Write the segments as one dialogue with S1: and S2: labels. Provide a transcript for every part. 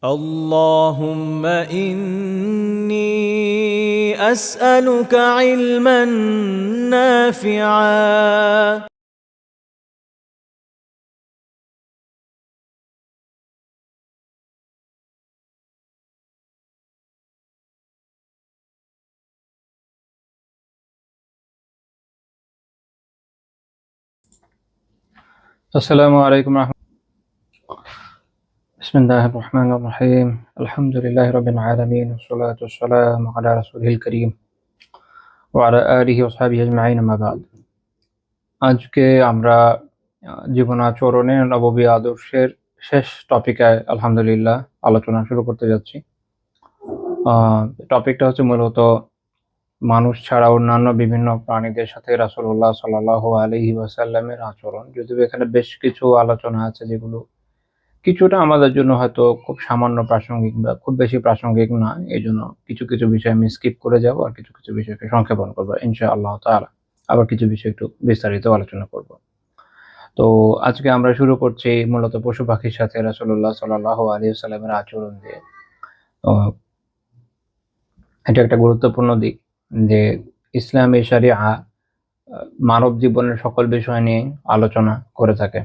S1: اللهم إني أسألك علما نافعا.
S2: আসসালামু আলাইকুম বিসমিল্লাহির রহমানির রহিম আলহামদুলিল্লাহি রাব্বিল আলামিন ওয়াসসালাতু ওয়াসসালামু আলা রাসূলিল কারীম ওয়া আলা আলিহি ওয়া সাহবিহি আজমাইন আম্মা বা'দ। আজকে আমরা জীবনাচরণে নববী আদর্শের শেষ টপিকে আলহামদুলিল্লাহ আলোচনা শুরু করতে যাচ্ছি। টপিকটা হচ্ছে মূলত মানুষ ছাড়া অন্যান্য বিভিন্ন প্রাণীদের সাথে রাসূলুল্লাহ সাল্লাল্লাহু আলাইহি ওয়াসাল্লামের আচরণ। যদিও এখানে বেশ কিছু আলোচনা আছে যেগুলো কিছুটা আমাদের জন্য হয়তো খুব সামান্য প্রাসঙ্গিক বা খুব বেশি প্রাসঙ্গিক না। এজন্য কিছু, কিছু বিষয় আমি স্কিপ করে যাবো আর কিছু, কিছু বিষয়কে সংক্ষেপণ করবো ইনশাআল্লাহ তাআলা। আবার কিছু বিষয় একটু বিস্তারিত আলোচনা করব। তো আজকে আমরা শুরু করছি মূলত পশু-পাখির সাথে রাসূলুল্লাহ সাল্লাল্লাহু আলাইহি ওয়াসাল্লামের আচরণ দিয়ে। তো এটা একটা গুরুত্বপূর্ণ দিক যে ইসলামী শরিয়া মানব জীবনের সকল বিষয় নিয়ে আলোচনা করে থাকে।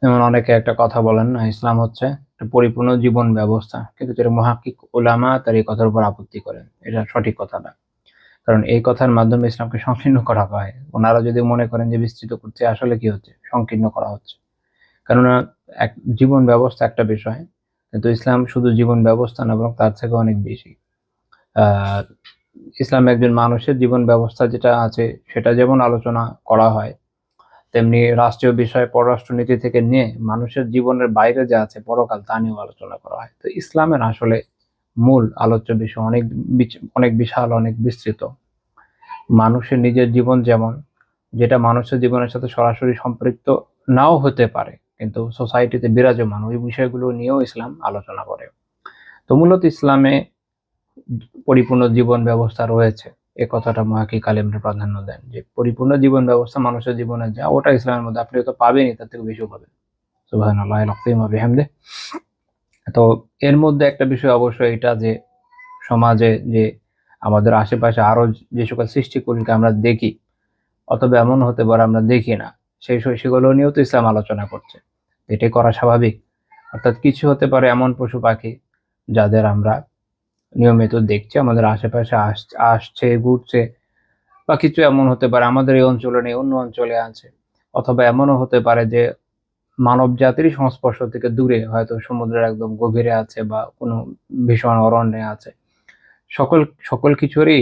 S2: যেমন অনেকে একটা কথা বলেন না, ইসলাম হচ্ছে একটা পরিপূর্ণ জীবন ব্যবস্থা, কিন্তু যেটা মুহাক্কিক উলামা তার এই কথার উপর আপত্তি করেন। এটা সঠিক কথা না, কারণ এই কথার মাধ্যমে ইসলামকে সংকীর্ণ করা হয়। ওনারা যদি মনে করেন যে বিস্তৃত করতে, আসলে কি হচ্ছে, সংকীর্ণ করা হচ্ছে। কেননা এক জীবন ব্যবস্থা একটা বিষয়, কিন্তু ইসলাম শুধু জীবন ব্যবস্থা না, বরং তার থেকে অনেক বেশি। আহ ইসলাম একজন মানুষের জীবন ব্যবস্থা যেটা আছে সেটা যেমন আলোচনা করা হয়, তেমনি রাষ্ট্রীয় বিষয় পররাষ্ট্রনীতি থেকে নিয়ে মানুষের জীবনের বাইরে যা আছে পরকাল, তা নিয়েও আলোচনা করা হয়। তো ইসলামের আসলে মূল আলোচ্য বিষয় অনেক বিশাল, অনেক বিস্তৃত। মানুষের নিজের জীবন যেমন, যেটা মানুষের জীবনের সাথে সরাসরি সম্পৃক্ত নাও হতে পারে, কিন্তু সোসাইটিতে বিরাজমান ওই বিষয়গুলো নিয়েও ইসলাম আলোচনা করে। তো মূলত ইসলামে পরিপূর্ণ জীবন ব্যবস্থা রয়েছে, এ কথাটা মুহাক্কিক আলেমরা প্রাধান্য দেন, যে পরিপূর্ণ জীবন ব্যবস্থা মানুষের জীবনে যা, ওটা ইসলামের মধ্যে আপনি হয়তো পাবেনই, তার থেকে বেশিও পাবেন। সুবহানাল্লাহিল আযীম ওয়া বিহামদিহি। তো এর মধ্যে একটা বিষয় অবশ্যই এটা যে সমাজে যে আমাদের আশেপাশে আরো যে সকল সৃষ্টিকুলকে আমরা দেখি, অথবা এমন হতে পারে আমরা দেখি না, সেগুলো নিয়েও তো ইসলাম আলোচনা করছে। এটাই করা স্বাভাবিক। অর্থাৎ কিছু হতে পারে এমন পশু পাখি যাদের আমরা নিয়মিত দেখছি, আমাদের আশেপাশে আসছে, ঘুরছে, বা কিছু এমন হতে পারে আমাদের এই অঞ্চলে নেই, অন্য অঞ্চলে আছে। অথবা এমনও হতে পারে যে মানব জাতিরই সংস্পর্শ থেকে দূরে, হয়তো সমুদ্রের একদম গভীরে আছে বা কোনো ভীষণ অরণ্যে আছে। সকল সকল কিছুরই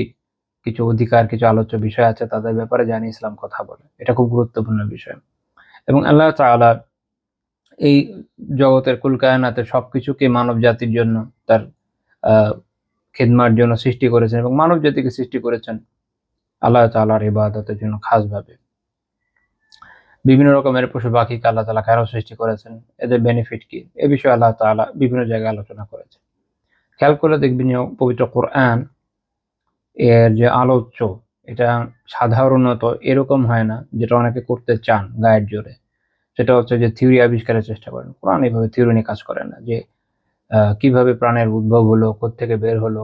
S2: কিছু অধিকার, কিছু আলোচ্য বিষয় আছে, তাদের ব্যাপারে জানি ইসলাম কথা বলে। এটা খুব গুরুত্বপূর্ণ বিষয়। এবং আল্লাহ তাআলা এই জগতের কুল কায়নাতের সবকিছুকে মানব জাতির জন্য, তার আহ খিদমার জন্য সৃষ্টি করেছেন, এবং মানব জাতিকে সৃষ্টি করেছেন আল্লাহ তাআলার ইবাদতের জন্য খাসভাবে। বিভিন্ন রকমের পশু পাখিকে আল্লাহ তাআলা কেন সৃষ্টি করেছেন, এদের বেনিফিট কি, এ বিষয়ে আল্লাহ তাআলা বিভিন্ন জায়গায় আলোচনা করেছেন। খেয়াল করে দেখবেন যে পবিত্র কোরআন এর যে আলোচ্য, এটা সাধারণত এরকম হয় না যেটা অনেকে করতে চান গায়ের জোরে। সেটা হচ্ছে যে থিওরি আবিষ্কারের চেষ্টা করেন। কোরআন এভাবে থিওরি নিয়ে কাজ করে না, যে কিভাবে প্রাণের উদ্ভব হলো, কোত্থেকে বের হলো,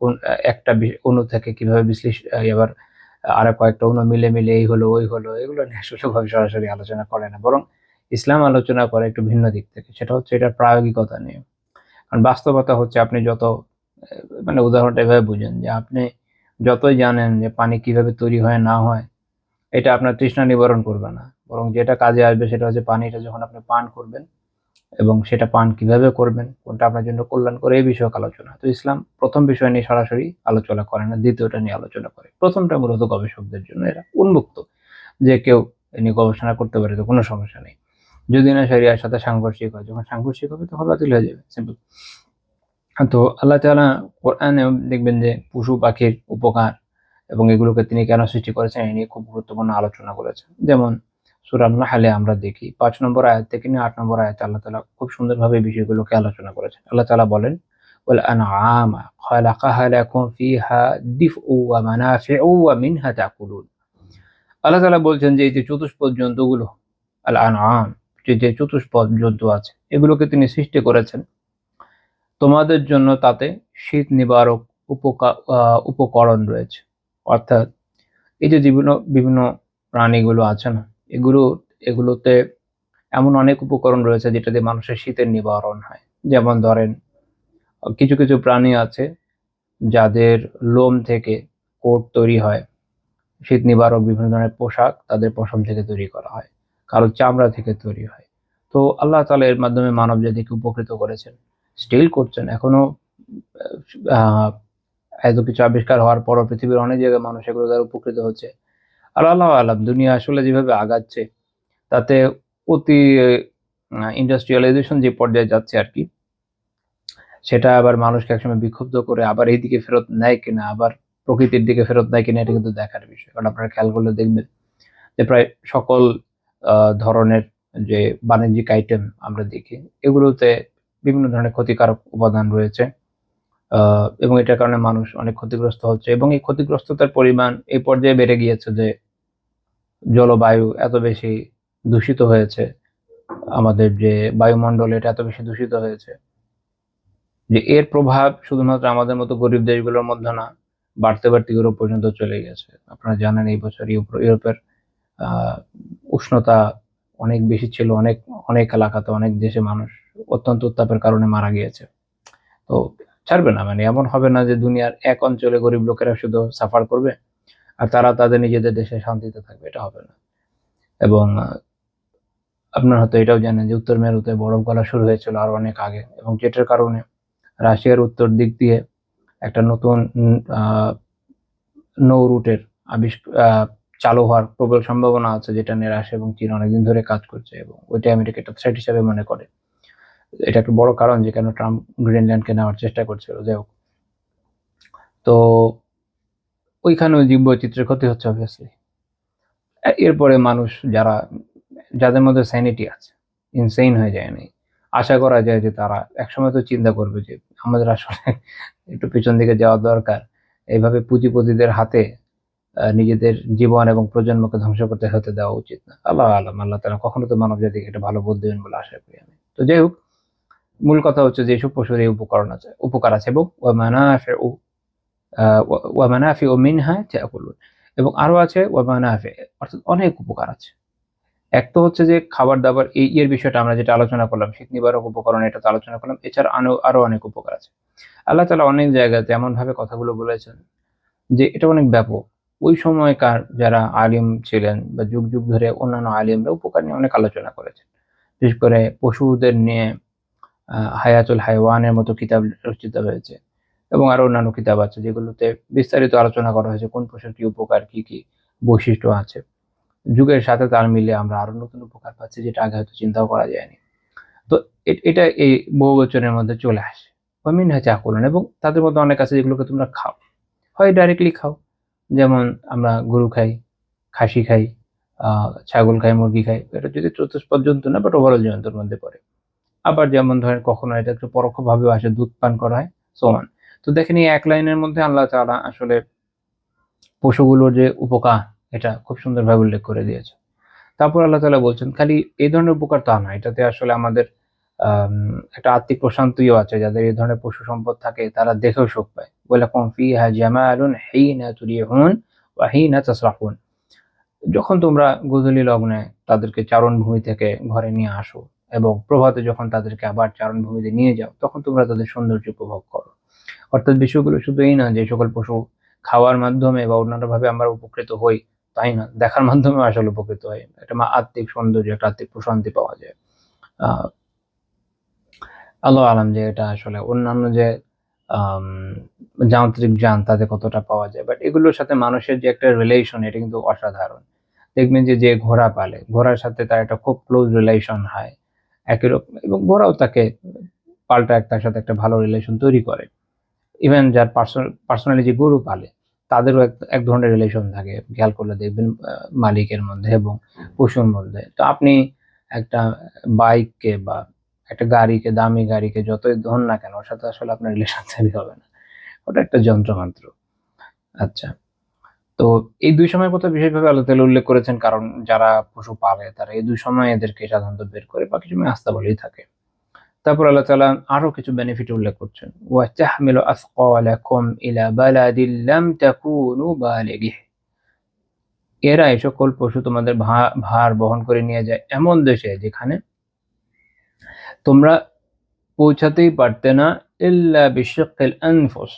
S2: কোন একটা অণু থেকে কিভাবে এবার আরো কয়েকটা অণু মিলে এই হলো, ওই হলো, এগুলো নিয়ে আসলে সরাসরি আলোচনা করে না। বরং ইসলাম আলোচনা করে একটু ভিন্ন দিক থেকে। সেটা হচ্ছে এটার প্রায়োগিকতা নিয়ে। কারণ বাস্তবতা হচ্ছে, আপনি যত মানে উদাহরণটা এভাবে বুঝেন যে আপনি যতই জানেন যে পানি কিভাবে তৈরি হয় না হয়, এটা আপনার তৃষ্ণা নিবারণ করবে না। বরং যেটা কাজে আসবে সেটা হচ্ছে পানিটা যখন আপনি পান করবেন, এবং সেটা পান কিভাবে করবেন, কোনটা আপনার জন্য কল্যাণকর, এই বিষয়ক আলোচনা। তো ইসলাম প্রথম বিষয় নিয়ে সরাসরি আলোচনা করে না, দ্বিতীয়টা নিয়ে আলোচনা করে। প্রথমটা মূলত গবেষকদের জন্য, এরা উন্মুক্ত, যে কেউ এ নিয়ে গবেষণা করতে পারে, তো কোনো সমস্যা নেই। যদি না শরিয়ার সাথে সাংঘর্ষিক হয়, যখন সাংঘর্ষিক হবে তখন বাতিল হয়ে যাবে, সিম্পল। তো আল্লাহ তাআলা কোরআনেও দেখবেন যে পশু পাখির উপকার এবং এগুলোকে তিনি কেন সৃষ্টি করেছেন, এ নিয়ে খুব গুরুত্বপূর্ণ আলোচনা করেছেন। যেমন সূরা নাহলে আমরা দেখি ৫ নম্বর আয়াত থেকে নিয়ে ৮ নম্বর আয়াতে আল্লাহ তাআলা খুব সুন্দরভাবে এই বিষয়গুলোকে আলোচনা করেছেন। আল্লাহ তাআলা বলেন, ওয়াল আনআমা খালাকাহা লাকুম ফিহা দিফউ ওয়া মানাফিউ ওয়া মিনহা তাকুলুন। আল্লাহ তাআলা বলছেন যে এই যে চতুষ্পদ জন্তুগুলো, আল আনআম, যে চতুষ্পদ জন্তু আছে এগুলোকে তিনি সৃষ্টি করেছেন তোমাদের জন্য, তাতে শীত নিবারক উপকরণ রয়েছে। অর্থাৎ এই যে বিভিন্ন বিভিন্ন প্রাণীগুলো আছে না, এগুলোতে এমন অনেক উপকরণ রয়েছে যেটা দিয়ে মানুষের শীতের নিবারণ হয়। যেমন ধরেন কিছু কিছু প্রাণী আছে যাদের লোম থেকে কোট তৈরি হয়, শীত নিবারক বিভিন্ন ধরনের পোশাক তাদের পশম থেকে তৈরি করা হয়, কারো চামড়া থেকে তৈরি হয়। তো আল্লাহ তাআলা এর মাধ্যমে মানব জাতিকে উপকৃত করেছেন, স্টিল করছেন এখনো। আহ এত কিছু আবিষ্কার হওয়ার পরও পৃথিবীর অনেক জায়গায় মানুষ এগুলো দ্বারা উপকৃত হচ্ছে। আর আল্লাহু আলাম, দুনিয়া আসলে যেভাবে আগাচ্ছে তাতে অতি ইন্ডাস্ট্রিয়ালাইজেশন যে পর্যায়ে যাচ্ছে আর কি, সেটা আবার মানুষকে একসময় বিক্ষুব্ধ করে আবার এই দিকে ফেরত নেয় কিনা, আবার প্রকৃতির দিকে ফেরত নেয় কিনা, এটা কিন্তু দেখার বিষয়। কারণ আপনারা খেয়াল করলে দেখবেন যে প্রায় সকল ধরনের যে বাণিজ্যিক আইটেম আমরা দেখি, এগুলোতে বিভিন্ন ধরনের ক্ষতিকারক উপাদান রয়েছে, এবং এটার কারণে মানুষ অনেক ক্ষতিগ্রস্ত হচ্ছে। এবং এই ক্ষতিগ্রস্ততার পরিমাণ এই পর্যায়ে বেড়ে গিয়েছে যে জলবায়ু এত বেশি দূষিত হয়েছে, আমাদের যে বায়ুমণ্ডল এটা এত বেশি দূষিত হয়েছে যে এর প্রভাব শুধুমাত্র আমাদের মতো গরিব দেশগুলোর মধ্যে না, বাড়তে বাড়তে ইউরোপ পর্যন্ত চলে গেছে। আপনারা জানেন এই বছর ইউরোপের উষ্ণতা অনেক বেশি ছিল, অনেক অনেক এলাকাতে অনেক দেশে মানুষ অত্যন্ত উত্তাপের কারণে মারা গিয়েছে। তো ছাড়বে না, মানে এমন হবে না যে দুনিয়ার এক অঞ্চলে গরিব লোকেরা শুধু সাফার করবে আর তারা তাদের নিজেদের দেশে শান্তিতে থাকবে, এটা হবে না। এবং আপনারা হয়তো এটাও জানেন যে উত্তর মেরুতে বরফ গলা শুরু হয়েছিল আরো অনেক আগে, এবং যেটার কারণে রাশিয়ার উত্তর দিক দিয়ে একটা নতুন নৌ রুটের চালু হওয়ার প্রবল সম্ভাবনা আছে, যেটা নিয়ে রাশিয়া এবং চীন অনেকদিন ধরে কাজ করছে, এবং ওইটা আমেরিকা একটা থ্রেট হিসাবে মনে করে। এটা একটা বড় কারণ যে কেন ট্রাম্প গ্রিনল্যান্ডকে নেওয়ার চেষ্টা করছিল। যাই হোক, তো ওইখানেও জীববৈচিত্র্যের ক্ষতি হচ্ছে অবভিয়াসলি। এরপরে মানুষ যাদের মধ্যে স্যানিটি আছে, ইনসেইন হয়ে যায়নি, আশা করা যায় যে তারা একসময় তো চিন্তা করবে যে আমাদের আসলে একটু পিছন দিকে যাওয়া দরকার। এইভাবে পুঁজিপতিদের হাতে নিজেদের জীবন এবং প্রজন্মকে ধ্বংস করতে হতে দেওয়া উচিত না। আল্লাহ আলম, আল্লাহ তাআলা কখনো তো মানব জাতিকে একটা ভালো বোধ দেবেন বলে আশা করি আমি। তো যাই হোক, মূল কথা হচ্ছে যে এসব পশুর এই উপকার আছে, এবং ওয়া মানাফিউ মিনহা তাকুলুন, এবং আরো আছে ওয়া মানাফি, অর্থাৎ অনেক উপকার আছে। এক তো হচ্ছে যে খাবার দাবার, এর বিষয়টা আমরা যেটা আলোচনা করলাম, শীত নিবারক উপকরণ, এটা তো আলোচনা করলাম। এছাড়া আরো অনেক উপকার আছে। আল্লাহ তাআলা অনেক জায়গাতে এমন ভাবে কথাগুলো বলেছেন যে এটা অনেক ব্যাপক। ওই সময়কার যারা আলিম ছিলেন বা যুগ যুগ ধরে অন্যান্য আলিমরা উপকার নিয়ে অনেক আলোচনা করেছেন। বিশেষ করে পশুদের নিয়ে হায়াতুল হায়ওয়ানের মতো কিতাব রচিত হয়েছে, এবং আরো অন্যান্য কিতাব আছে যেগুলোতে বিস্তারিত আলোচনা করা হয়েছে কোন পশুর কি উপকার, কি কি বৈশিষ্ট্য আছে। যুগের সাথে তাল মিলিয়ে আমরা আরো নতুন উপকার পাচ্ছি, যেটা আগে হয়তো চিন্তাও করা যায়নি। তো এটা এই বহুবচনের মধ্যে চলে আসে। ওয়া মিনহা তাকুলুন, এবং তাদের মধ্যে অনেক আছে যেগুলোকে তোমরা খাও, হয় ডাইরেক্টলি খাও, যেমন আমরা গরু খাই, খাসি খাই, ছাগল খাই, মুরগি খাই। এটা যদি চতুষ্পদ জন্তু না, বাট ওভারঅল জন্তুর মধ্যে পড়ে। আবার যেমন ধরেন কখনো এটা একটু পরোক্ষভাবেও আসে, দুধ পান করা হয়, সো অন। তো দেখেন এই এক লাইনের মধ্যে আল্লাহ তাআলা আসলে পশুগুলোর যে উপকার, এটা খুব সুন্দরভাবে উল্লেখ করে দিয়েছে। তারপর আল্লাহ তাআলা বলছেন খালি এই ধরনের উপকার তা না, এটাতে আসলে আমাদের আম একটা আত্মিক প্রশান্তিও আছে। যাদের এই ধরনের পশু সম্পদ থাকে তারা দেখেও সুখ পায়। ওয়ালাকুম ফিহা জামালুন হিনা তুরিহুন ওয়া হিনা তাসরাহুন। যখন তোমরা গোধূলি লগ্নে তাদেরকে চারণভূমি থেকে ঘরে নিয়ে আসো এবং প্রভাতে যখন তাদেরকে আবার চারণভূমিতে নিয়ে যাও, তখন তোমরা তাদের সৌন্দর্য উপভোগ করো। অর্থাৎ বিষয়গুলো শুধু এই না যে সকল পশু খাওয়ার মাধ্যমে বা অন্যান্যভাবে আমরা উপকৃত হই, তাই না, দেখার মাধ্যমেও আসলে উপকৃত হই। একটা আত্মিক সৌন্দর্য, একটা আত্মিক প্রশান্তি পাওয়া যায়। আহ আল্লাহু আলাম যে এটা আসলে অন্যান্য যে আম যান্ত্রিক যান তাতে কতটা পাওয়া যায়। বাট এগুলোর সাথে মানুষের যে একটা রিলেশন, এটা কিন্তু অসাধারণ। দেখবেন যে ঘোড়া পালে, ঘোড়ার সাথে তার একটা খুব ক্লোজ রিলেশন হয়। একই রকম, এবং ঘোড়াও তাকে পাল্টা তার সাথে একটা ভালো রিলেশন তৈরি করে। ইভেন যার পার্সোনালি যে গরু পালে, তাদেরও এক ধরনের রিলেশন থাকে। খেয়াল করলে দেখবেন মালিকের মধ্যে এবং পশুর মধ্যে। তো আপনি একটা বাইককে বা একটা গাড়িকে, দামি গাড়িকে যতই ধোন না কেন, ওর সাথে আসলে আপনার রিলেশন তৈরি হবে না। ওটা একটা যন্ত্র মাত্র। আচ্ছা। তো এই দুই সময়ের কথা বিশেষভাবে আল্লাহ তাআলা উল্লেখ করেছেন, কারণ যারা পশু পালে তারা এই দুই সময় এদেরকে সাধারণত বের করে, বাকি সময় আস্তা বলেই থাকে। তারপর আল্লাহ তাআলা আরো কিছু বেনিফিট উল্লেখ করছেন, ওয়া তাহমিলু আসকালাকুম ইলা বালাদিন লাম তাকুনু বালিগিহ। এরা এই সকল পশু তোমাদের ভার বহন করে নিয়ে যায় এমন দেশে যেখানে তোমরা পৌঁছাতেই পারতে না, ইল্লা বিশিক্কিল আনফুস,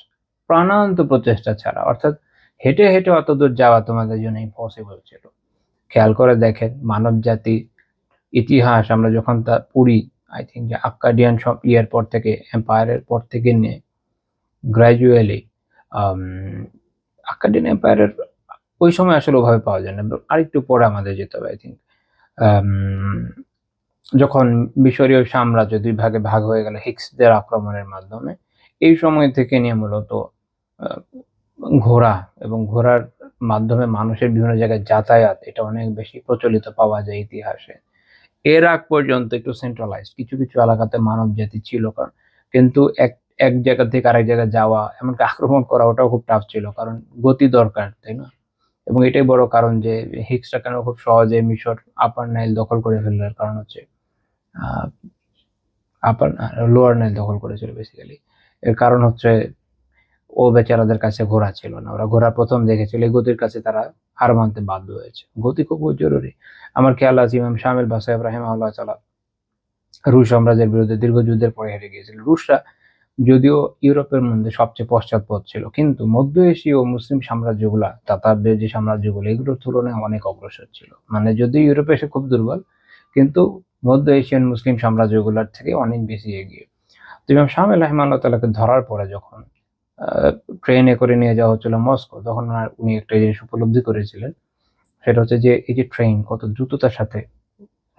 S2: প্রাণান্ত প্রচেষ্টা ছাড়া। অর্থাৎ হেঁটে হেঁটে অতদূর যাওয়া তোমাদের জন্য ইম্পসিবল ছিল। খেয়াল করে দেখেন মানব জাতি ইতিহাস আমরা যখন তা পড়ি, আই থিঙ্ক যে আক্কাডিয়ান সব ইয়ের পর থেকে, এম্পায়ারের পর থেকে নিয়ে গ্র্যাজুয়ালি আক্কাডিয়ান এম্পায়ারের ওই সময় আসলে ওভাবে পাওয়া যায় না, আরেকটু পরে আমাদের যেতে হবে। আই থিঙ্ক যখন মিশরীয় সাম্রাজ্য দুই ভাগে ভাগ হয়ে গেল হিক্সদের আক্রমণের মাধ্যমে, এই সময় থেকে নিয়ে মূলত ঘোড়া এবং ঘোড়ার মাধ্যমে মানুষের বিভিন্ন জায়গায় যাতায়াত, এটা অনেক বেশি প্রচলিত পাওয়া যায় ইতিহাসে। এর আগ পর্যন্ত একটু সেন্ট্রালাইজড কিছু কিছু এলাকাতে মানব জাতি ছিল, কারণ কিন্তু এক জায়গা থেকে আরেক জায়গায় যাওয়া, এমনকি আক্রমণ করা, ওটাও খুব টাফ ছিল, কারণ গতি দরকার, তাই না? এবং এটাই বড় কারণ যে হিক্সরা কেন খুব সহজে মিশর আপার নাইল দখল করে ফেললো, এর কারণ হচ্ছে আপার লোয়ার নাইল দখল করেছিল বেসিক্যালি। এর কারণ হচ্ছে ও বেচারাদের কাছে ঘোড়া ছিল না, ওরা ঘোড়া প্রথম দেখেছিল, এই গতির কাছে তারা হার মানতে বাধ্য হয়েছে। গতি খুব জরুরি। আমার খেয়াল আছে ইমাম শামিল বাসায়েব রাহিমাহুল্লাহ তাআলা রুশ সাম্রাজ্যের বিরুদ্ধে দীর্ঘ যুদ্ধের পরে হেরে গিয়েছিল। রুশরা যদিও ইউরোপের মধ্যে সবচেয়ে পশ্চাৎপদ ছিল, কিন্তু মধ্য এশীয় মুসলিম সাম্রাজ্যগুলা, তাতারদের যে সাম্রাজ্যগুলো, এগুলোর তুলনায় অনেক অগ্রসর ছিল। মানে যদি ইউরোপে এসে খুব দুর্বল, কিন্তু মধ্য এশিয়ান মুসলিম সাম্রাজ্যগুলোর থেকে অনেক বেশি এগিয়ে। তো ইমাম শামিল রাহিমাহুল্লাহ তাআলাকে ধরার পরে যখন ট্রেনে করে নিয়ে যাওয়া হচ্ছিল মস্কো, তখন উনি একটা জিনিস উপলব্ধি করেছিলেন, সেটা হচ্ছে যে এই যে ট্রেন কত দ্রুততার সাথে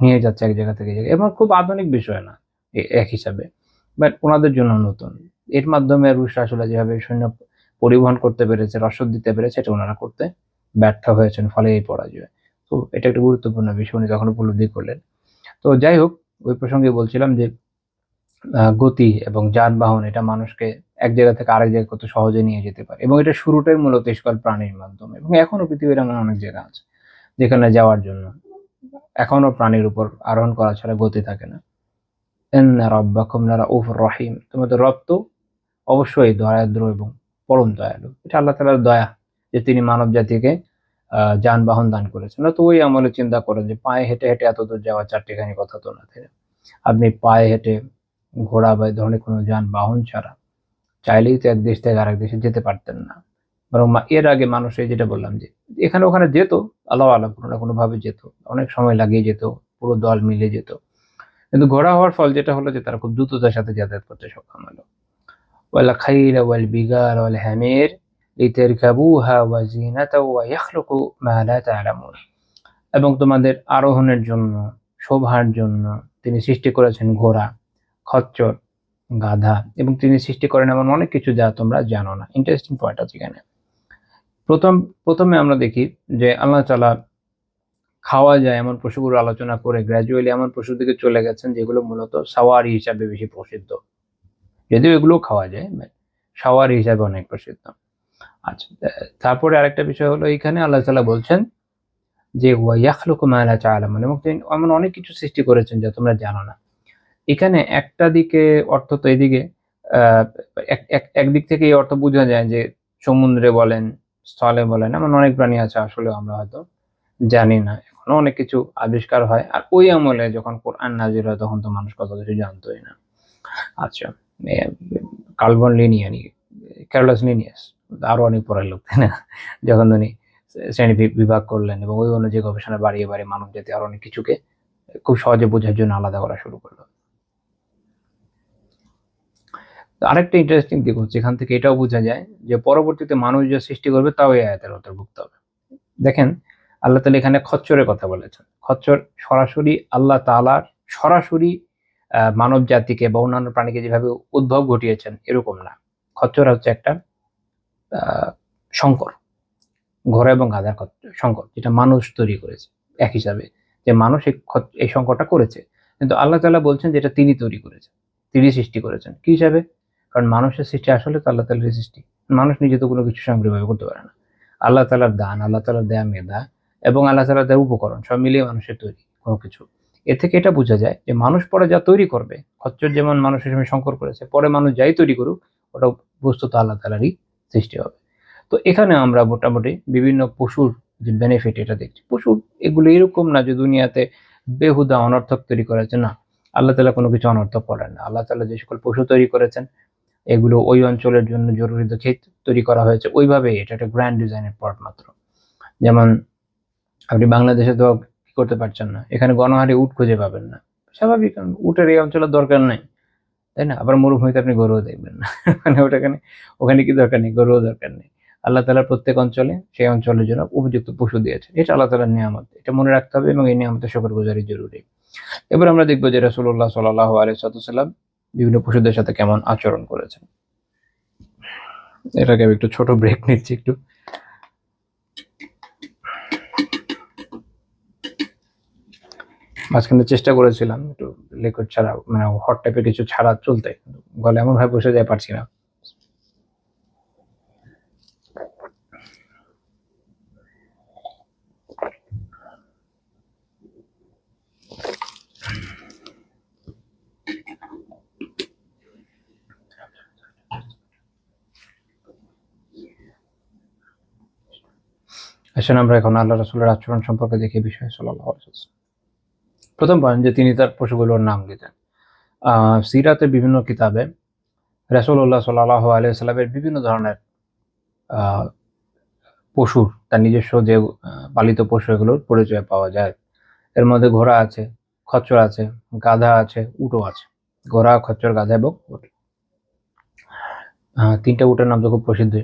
S2: নিয়ে যাচ্ছে এক জায়গা থেকে জায়গায়, এবং খুব আধুনিক বিষয় না এক হিসাবে, বাট ওনাদের জন্য নতুন। এর মাধ্যমে রুশরা আসলে যেভাবে সৈন্য পরিবহন করতে পেরেছে, রসদ দিতে পেরেছে, এটা ওনারা করতে ব্যর্থ হয়েছেন, ফলে এই পরাজয়। তো এটা একটা গুরুত্বপূর্ণ বিষয় উনি তখন উপলব্ধি করলেন। তো যাই হোক, ওই প্রসঙ্গে বলছিলাম যে গতি এবং যানবাহন এটা মানুষকে এক জায়গা থেকে আরেক জায়গায় কত সহজে নিয়ে যেতে পারে, এবং এটা শুরুটাই মূলত সকল প্রাণীর মাধ্যমে, এবং এখনো পৃথিবীর এমন অনেক জায়গা আছে যেখানে যাওয়ার জন্য এখনো প্রাণীর উপর আরোহণ করা ছাড়া গতি থাকে না। ইন্না রাব্বাকুম লারাউফুর রহিম, তোমাদের রব তো অবশ্যই দয়াদ্র এবং পরম দয়ালু। এটা আল্লাহ তাআলার দয়া যে তিনি মানব জাতিকে যানবাহন দান করেছেন। তো ওই আমলে চিন্তা করেন যে পায়ে হেঁটে হেঁটে এত দূর যাওয়া চারটিখানি কথা তো না, তাই না? আপনি পায়ে হেঁটে, ঘোড়া বা এই ধরনের কোনো যানবাহন ছাড়া চাইলেই তো এক দেশ থেকে আরেক দেশে যেতে পারতেন না। বরং এর আগে মানুষ, এই যেটা বললাম যে এখানে ওখানে যেত, আল্লাহু আলাম কোনো না কোনোভাবে যেত, অনেক সময় লাগিয়ে যেত, পুরো দল মিলে যেত। কিন্তু ঘোড়া হওয়ার ফল যেটা হলো যে তারা খুব দ্রুততার সাথে যাতায়াত করতে সক্ষম হলো। ওয়াল খাইলা ওয়াল বিগাল ওয়াল হামির লিতারকাবুহা ওয়া জিনাতাও ওয়া ইয়াখলুকু মা লা তা'লামুন। এবং তোমাদের আরোহণের জন্য, শোভার জন্য তিনি সৃষ্টি করেছেন ঘোড়া, খচ্চর, গাধা, এবং তিনি সৃষ্টি করেন এমন অনেক কিছু যা তোমরা জানো না। ইন্টারেস্টিং পয়েন্ট আছে এখানে। প্রথমে আমরা দেখি যে আল্লাহ তাআলা খাওয়া যায় এমন পশুগুলো আলোচনা করে গ্র্যাজুয়ালি এমন পশুর দিকে চলে গেছেন যেগুলো মূলত সাওয়ারি হিসাবে বেশি প্রসিদ্ধ। যদিও এগুলোও খাওয়া যায়, বাট সাওয়ারি হিসাবে অনেক প্রসিদ্ধ। আচ্ছা, তারপরে আরেকটা বিষয় হলো এইখানে আল্লাহ তাআলা বলছেন যে ওয়া ইয়াখলুকু মা লা তা'লামুন, এবং তিনি এমন অনেক কিছু সৃষ্টি করেছেন যা তোমরা জানো না। এখানে একটা দিকে অর্থ তো এদিকে একদিক থেকে এই অর্থ বোঝা যায় যে সমুদ্রে বলেন, স্থলে বলেন, এমন অনেক প্রাণী আছে আসলে আমরা হয়তো জানি না। এখনো অনেক কিছু আবিষ্কার হয়। আর ওই আমলে যখন কোরআন নাযিল হয় তখন তো মানুষ কত কিছু জানতোই না। আচ্ছা, কার্ল ভন লিনিয়ানি, ক্যারলাস লিনিয়াস আরো অনেক পড়ার লোক, তাই না? যখন উনি শ্রেণী বিভাগ করলেন এবং ওই অনুযায়ী গবেষণা বাড়িয়ে মানব জাতি আরো অনেক কিছুকে খুব সহজে বোঝার জন্য আলাদা করা শুরু করলো। আরেকটা ইন্টারেস্টিং দিক হচ্ছে এখান থেকে এটাও বোঝা যায় যে পরবর্তীতে মানুষ যা সৃষ্টি করবে তাও এই আয়াতের অন্তর্ভুক্ত হবে। দেখেন আল্লাহ তাআলা এখানে খচ্চরের কথা বলেছেন। খচ্চর সরাসরি আল্লাহ তাআলার সরাসরি মানব জাতিকে বা অন্যান্য প্রাণীকে যেভাবে উদ্ভব ঘটিয়েছেন এরকম না। খচ্চর হচ্ছে একটা সংকর, ঘোড়া এবং গাধার সংকর, যেটা মানুষ তৈরি করেছে। এক হিসাবে যে মানুষ এই সংকরটা করেছে, কিন্তু আল্লাহ তাআলা বলছেন যে এটা তিনি তৈরি করেছেন, তিনি সৃষ্টি করেছেন। কি হিসাবে? কারণ মানুষের সৃষ্টি আসলে তো আল্লাহ তাআলারই সৃষ্টি। মানুষ নিজে তো কোনো কিছু স্বয়ংক্রিয়ভাবে করতে পারে না। আল্লাহ তাআলার দান, আল্লাহ তাআলার দেয়া মেধা এবং আল্লাহ তাআলার দেয়া উপকরণ সব মিলিয়ে মানুষের তৈরি কোনো কিছু। এ থেকে এটা বোঝা যায় যে মানুষ পরে যা তৈরি করবে, খচ্চর যেমন মানুষের সঙ্গে সংকর করেছে, পরে মানুষ যাই তৈরি করুক ওটা বস্তুত আল্লাহ তাআলারই সৃষ্টি হবে। তো এখানে আমরা মোটামুটি বিভিন্ন পশুর যে বেনিফিট এটা দেখছি। পশু এগুলো এরকম না যে দুনিয়াতে বেহুদা অনর্থক তৈরি করেছে, না। আল্লাহ তাআলা কোনো কিছু অনর্থক করেন না। আল্লাহ তাআলা যে সকল পশু তৈরি করেছেন এগুলো ওই অঞ্চলের জন্য জরুরি দেখে তৈরি করা হয়েছে। ওইভাবেই এটা একটা গ্র্যান্ড ডিজাইনের পার্ট মাত্র। যেমন আপনি বাংলাদেশে তো কি করতে পারছেন না। এখানে গণহারে উট খুঁজে পাবেন না। স্বাভাবিক, কারণ উটের এই অঞ্চলের দরকার নাই। তাই না? আবার মরুভূমিতে আপনি গরুও দেখবেন না। মানে ওখানে কি দরকার নেই, গরুও দরকার নেই। আল্লাহ তাআলা প্রত্যেক অঞ্চলে সেই অঞ্চলের জন্য উপযুক্ত পশু দিয়েছেন। এটা আল্লাহ তাআলার নিয়ামত। এটা মনে রাখতে হবে এবং এই নিয়ামতের শুকরগুজারি জরুরি। এবার আমরা দেখব যে রাসূলুল্লাহ সাল্লাল্লাহু আলাইহি ওয়াসাল্লাম বিভিন্ন পশুদের সাথে কেমন আচরণ করেছেন। এটাকে আমি একটু ছোট ব্রেক নিচ্ছি একটু। মাঝখানে চেষ্টা করেছিলাম একটু লিকুইড ছাড়া, মানে হট টাইপের কিছু ছাড়া চলতে, গলা এমন ভাবে বসে যায় পারছি না। আসলে আমরা এখন আল্লাহ রাসূলের আচরণ সম্পর্কে দেখি বিষয় সাল্লাল্লাহু আলাইহি ওয়াসাল্লাম। প্রথম পয়েন্ট যে তিনি তার পশুগুলোর নাম দিতেন। সিরাতের বিভিন্ন কিতাবে রাসূলুল্লাহ সাল্লাল্লাহু আলাইহি ওয়াসাল্লামের বিভিন্ন ধরনের পশুর, তার নিজস্ব যে পালিত পশু এগুলোর পরিচয় পাওয়া যায়। এর মধ্যে ঘোড়া আছে, খচ্চর আছে, গাধা আছে, উটও আছে। ঘোড়া, খচ্চর, গাধা এবং উট। ৩টা উটের নাম তো খুব প্রসিদ্ধ।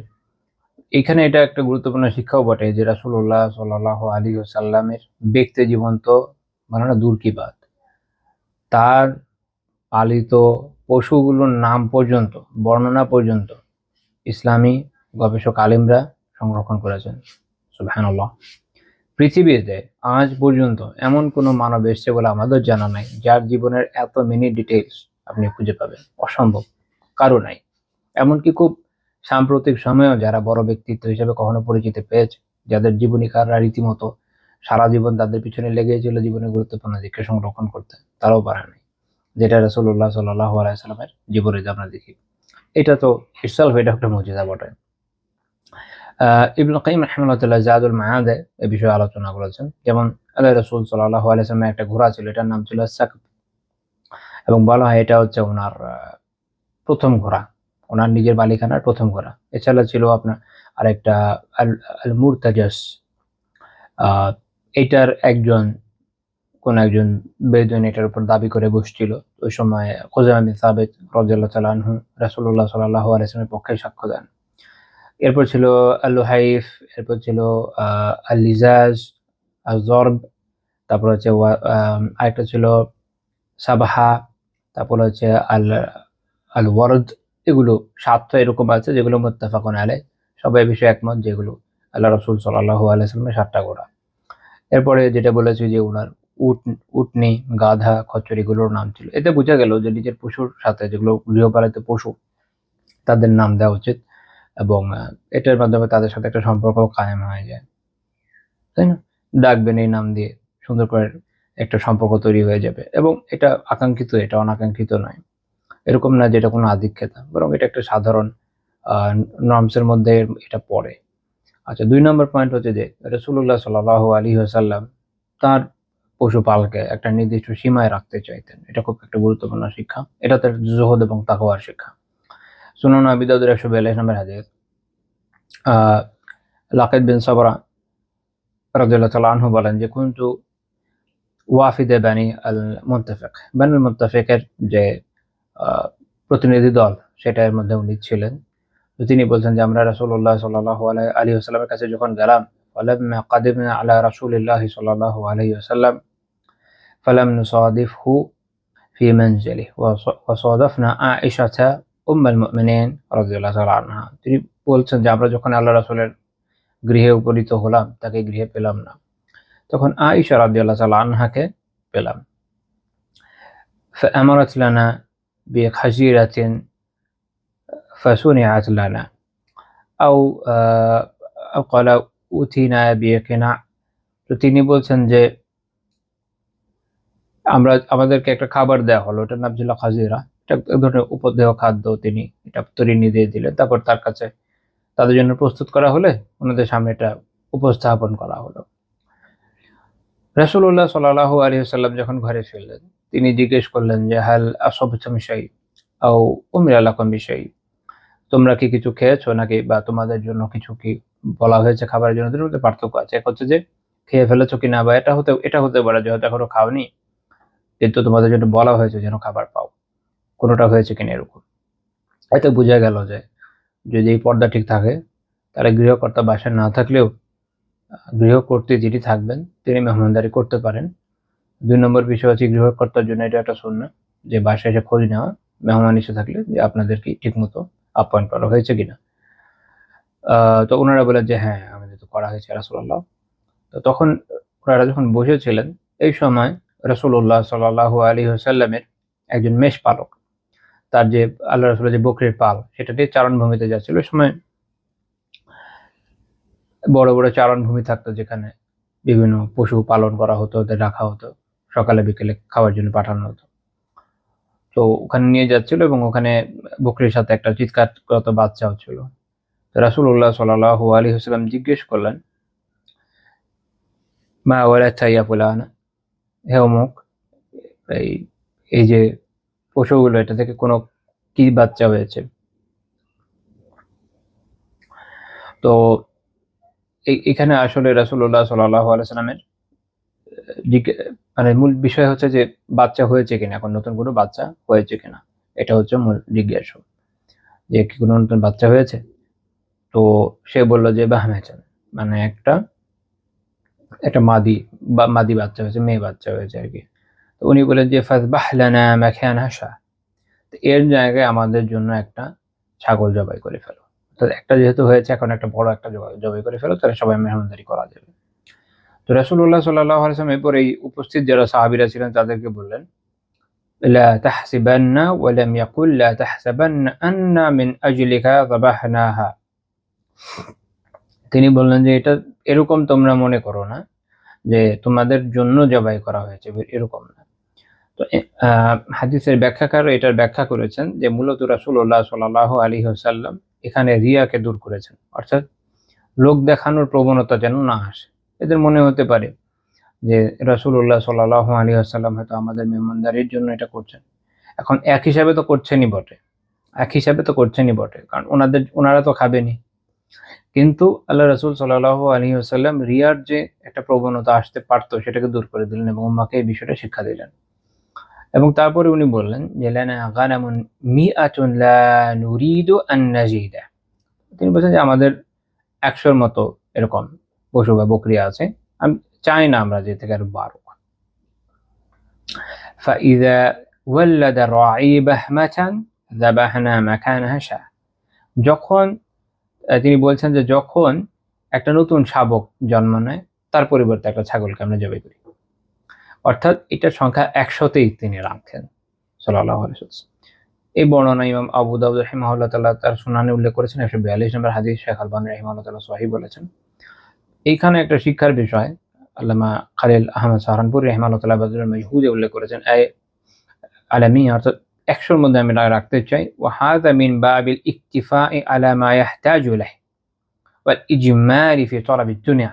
S2: এখানে এটা একটা গুরুত্বপূর্ণ শিক্ষাও বটে যে রাসূলুল্লাহ সাল্লাল্লাহু আলাইহি ওয়াসাল্লামের ব্যক্তি জীবন তো মানে না দূর কি বাত, তার পালিত পশুগুলোর নাম পর্যন্ত, বর্ণনা পর্যন্ত ইসলামী গবেষক আলেমরা সংরক্ষণ করেছেন। সুবহানাল্লাহ। পৃথিবীতে আজ পর্যন্ত এমন কোনো মানব এসছে বলে আমাদের জানা নাই যার জীবনের এত মিনি ডিটেইলস আপনি খুঁজে পাবেন। অসম্ভব, কারো নাই। এমনকি খুব সাম্প্রতিক সময়েও যারা বড় ব্যক্তিত্ব হিসেবে কখনো পরিচিতি পেয়েছে, যাদের জীবনীকাররা রীতিমতো সারা জীবন তাদের পিছনে লেগেই ছিল জীবনের গুরুত্বপূর্ণ দিককে সংরক্ষণ করতে, তারাও পারে নাই, যেটা রাসূলুল্লাহ সাল্লাল্লাহু আলাইহি ওয়াসাল্লামের জীবনে আমরা দেখি। এটা তো ইটসেলফ এটা একটা মুজিজা বটে। ইবনে কাইয়িম রাহিমাহুল্লাহ তাআলা জাদুল মাআদে এই বিষয়ে আলোচনা করেছেন। যেমন আল্লাহর রাসূল সাল্লাল্লাহু আলাইহি ওয়াসাল্লামের একটা ঘোড়া ছিল, এটার নাম ছিল সাকব, এবং বলা হয় এটা হচ্ছে ওনার প্রথম ঘোড়া, ওনার নিজের বালিখানার প্রথম ঘোড়া। এছাড়া ছিল আপনার আরেকটা আল মুরতাজাস। এটার কোন একজন বেদুইন এটার উপর দাবি করে বসছিল। ওই সময় খুজাইমা বিন সাবিত রাদিয়াল্লাহু তাআলা আনহু রাসূলুল্লাহ সাল্লাল্লাহু আলাইহি ওয়াসাল্লামের পক্ষে সাক্ষ্য দেন। এরপর ছিল আল-লুহাইফ, এরপর ছিল আল-লিজাজ, আল-জরব, তারপর হচ্ছে আরেকটা ছিল সাবাহা, তারপর হচ্ছে আল-ওয়ারদ। এগুলো ৭টা এরকম আছে যেগুলো মুত্তাফাকুন আলাইহ, সবাই বিষয়ে একমত যেগুলো আল্লাহ রাসূল সাল্লাল্লাহু আলাইহি ওয়াসাল্লামের ৭টা ঘোড়া। এরপরে যেটা বলেছি যে উনার উটনি, গাধা, খচ্চর এগুলোর নাম ছিল। এতে বোঝা গেল যে নিজের পশুর সাথে যেগুলো গৃহপালিত পশু তাদের নাম দেওয়া উচিত, এবং এটার মাধ্যমে তাদের সাথে একটা সম্পর্ক কায়েম হয়ে যায়, তাই না? ডাকবেন এই নাম দিয়ে, সুন্দর করে একটা সম্পর্ক তৈরি হয়ে যাবে, এবং এটা আকাঙ্ক্ষিত, এটা অনাকাঙ্ক্ষিত নয়। এরকম না যে এটা কোনো আধিক্যতা, বরং এটা একটা সাধারণ নর্মসের মধ্যে এটা পড়ে। আচ্ছা, ২ নম্বর পয়েন্ট হচ্ছে যে রাসূলুল্লাহ সাল্লাল্লাহু আলাইহি ওয়াসাল্লাম তার পশুপালকে একটা নির্দিষ্ট সীমায় রাখতে চাইতেন। এটা খুব একটা গুরুত্বপূর্ণ শিক্ষা। এটা তার জুহদ এবং তাকওয়ার শিক্ষা। সুনান আবি দাউদের ১৪২ নম্বর হাদিস, লাকিদ বিন সাবরা রাদিয়াল্লাহু তাআলা আনহু বলেন যে কুনতু ওয়াফিদে বানি আল মুনতাফিক, বানি আল মুনতাফিকের যে প্রতিনিধি দল সেটা এর মধ্যে উনি ছিলেন। তো তিনি বলছেন যে আমরা রাসূলুল্লাহ সাল্লাল্লাহু আলাইহি ওয়াসাল্লামের কাছে যখন গেলাম, ফালাম্মা কাদিমনা আলা রাসূলিল্লাহি সাল্লাল্লাহু আলাইহি ওয়াসাল্লাম ফালাম নুসাদিফহু ফি মানজিলিহি ওয়া সাদাফনা আয়েশাতা উম্মুল মুমিনিন রাদিয়াল্লাহু তাআলা আনহা। তিনি বলছেন যে আমরা যখন আল্লাহ রাসূলের গৃহে উপনীত হলাম, তাকে গৃহে পেলাম না, তখন আয়েশা রাদিয়াল্লাহু তাআলা আনহাকে পেলাম। فأمرت لنا بخجيرة فصنعت لنا أو قال উথিনা বিয়াকিনা, তো তিনি বলছেন যে আমাদেরকে একটা খাবার দেওয়া হলো, ওটার নাম ছিল খাজিরা। এটা এক ধরনের উপদেয় খাদ্য, তিনি এটা তৈরি দিয়ে দিলেন। তারপর তাদের জন্য প্রস্তুত করা হলে ওনাদের সামনে এটা উপস্থাপন করা হলো। রাসূলুল্লাহ সাল্লাল্লাহু আলাইহি ওয়াসাল্লাম যখন ঘরে ফিরলেন, তিনি জিজ্ঞেস করলেন যে হাল আসাবতুম শাই আও উমিরা লাকুম বিশাই, তোমরা কি কিছু খেয়েছো নাকি, বা তোমাদের জন্য কিছু কি বলা হয়েছে খাবারের জন্য? দুটোর মধ্যে পার্থক্য আছে। এক হচ্ছে যে খেয়ে ফেলেছো কিনা, বা এটা হতে পারে যে হয়তো এখনো খাওনি কিন্তু তোমাদের জন্য বলা হয়েছে যেন খাবার পাও, কোনোটা হয়েছে কিনা এরকম। এতে বোঝা গেল যে যদি এই পর্দা ঠিক থাকে তাহলে গৃহকর্তা বাসায় না থাকলেও গৃহকর্ত্রী যিনি থাকবেন তিনি মেহমানদারি করতে পারেন। ২ নম্বর বিষয় হচ্ছে গৃহকর্তার জন্য এটা একটা সুন্নাহ যে বাসায় এসে খোঁজ নেওয়া মেহমান এসে থাকলে যে আপনাদের কি ঠিকমতো আপ্যায়ন করা হয়েছে কিনা। তো ওনারা বলেন যে হ্যাঁ, আমাদের তো করা হয়েছে রাসূলুল্লাহ। তো তখন ওনারা যখন বসেছিলেন এই সময় রাসূলুল্লাহ সাল্লাল্লাহু আলাইহি ওয়াসাল্লামের একজন মেষপালক, তার যে আল্লাহ রাসূলের যে বকরির পাল সেটা দিয়ে চারণভূমিতে যাচ্ছিল। ওই সময় বড় বড় চারণভূমি থাকতো যেখানে বিভিন্ন পশু পালন করা হতো, ওদের রাখা হতো, সকালে বিকেলে খাওয়ার জন্য পাঠানো হতো। তো ওখানে নিয়ে যাচ্ছিল এবং ওখানে বকরির সাথে একটা চিৎকাররত বাচ্চাও ছিল। তো রাসূলুল্লাহ সাল্লাল্লাহু আলাইহি ওয়াসাল্লাম জিজ্ঞেস করলেন, মা ওয়ালাদতা ইয়া ফুলানা, হে অমুক, এই এই যে পশুগুলো এটা থেকে কোনো কি বাচ্চা হয়েছে? তো এখানে আসলে রাসূলুল্লাহ সাল্লাল্লাহু আলাইহি ওয়াসাল্লামের মানে মূল বিষয় হচ্ছে যে বাচ্চা হয়েছে কিনা, এখন নতুন কোনো বাচ্চা হয়েছে কিনা, এটা হচ্ছে মূল জিজ্ঞাসা, যে কি কোনো নতুন বাচ্চা হয়েছে? তো সে বলল যে বাহমাচান, মানে একটা মাদি বাচ্চা হয়েছে, মেয়ে বাচ্চা হয়েছে আরকি। তো উনি বললেন যে ফাযবাহ লানা মাকানা শাহ, তো এর জায়গায় আমাদের জন্য একটা ছাগল জবাই করে ফেলো। তো একটা যেহেতু হয়েছে এখন একটা বড় একটা জবাই করে ফেলো, তাহলে সবাই মেহমানদারি করা যাবে। তো রাসূলুল্লাহ সাল্লাল্লাহু আলাইহি ওয়াসাল্লাম এরপর এই উপস্থিত যারা সাহাবীরা ছিলেন তাদেরকে বললেন, লা তাহসিবান্না ওয়া লাম ইয়াকুল লা তাহসাবান্না আন্না মিন আজলিকা যাবাহনাহা। তিনি বললেন যে এটা এরকম তোমরা মনে করো না যে তোমাদের জন্য জবাই করা হয়েছে, এরকম না। তো হাদিসের ব্যাখ্যাকার এটার ব্যাখ্যা করেছেন যে মূলত রাসূলুল্লাহ সাল্লাল্লাহু আলাইহি ওয়াসাল্লাম এখানে রিয়াকে দূর করেছেন, অর্থাৎ লোক দেখানোর প্রবণতা যেন না আসে। এদের মনে হতে পারে যে রাসূলুল্লাহ সাল্লাল্লাহু আলাইহি ওয়াসাল্লাম হয়তো আমাদের মেহমানদারির জন্য এটা করছেন। এখন এক হিসাবে তো করছেনই বটে, কারণ ওনারা তো খাবেনই। কিন্তু আল্লাহ রাসূল সাল্লাল্লাহু আলাইহি ওয়াসাল্লাম রিয়ার যে একটা প্রবণতা আসতে পারত সেটাকে দূর করে দিলেন এবং উম্মাহকে এই বিষয়টা শিক্ষা দিলেন। এবং তারপরে উনি বললেন যে লানা গানামুন মিআতুন লা নুরিদু আন নাজিদা। তিনি বলছেন যে আমাদের ১০০ র মতো এরকম পশু বা বকরি আছে, আমি চাই না আমরা যে থেকে আরো বাড়ুক। ফাইযা ওয়াল্লাদা রাঈ বাহমাতান যাবাহনা মাকানাহা শাহ। যখন তিনি বলছেন যে যখন একটা নতুন শাবক জন্ম নেয় তার পরিবর্তে একটা ছাগলকে আমরা জবাই করি, অর্থাৎ এটার সংখ্যা ১০০তেই তিনি রাখেন সাল্লাল্লাহু আলাইহি ওয়াসাল্লাম। এই বর্ণনা ইমাম আবু দাউদ রাহিমাহুল্লাহ তাআলা তার সুনানে উল্লেখ করেছেন। ১৪২ নম্বর হাদিস, শেখ আলবানী রাহিমাহুল্লাহ তাআলা সহিহ বলেছেন। এইখানে একটা শিক্ষার বিষয় আল্লামা খালিল আহমদ সাহারানপুরী রাহিমাহুল্লাহ তাআলা বাদরুল মাজহুদে উল্লেখ করেছেন, আলামী, অর্থাৎ ১০০ র মধ্যে আমি রাখতে চাই। ওয়া হাযা মিন বাবিল ইকতিফাই আলা মা ইয়াহতাজু ইলাইহি ওয়াল ইজমালি ফি তালাবিদ দুনিয়া।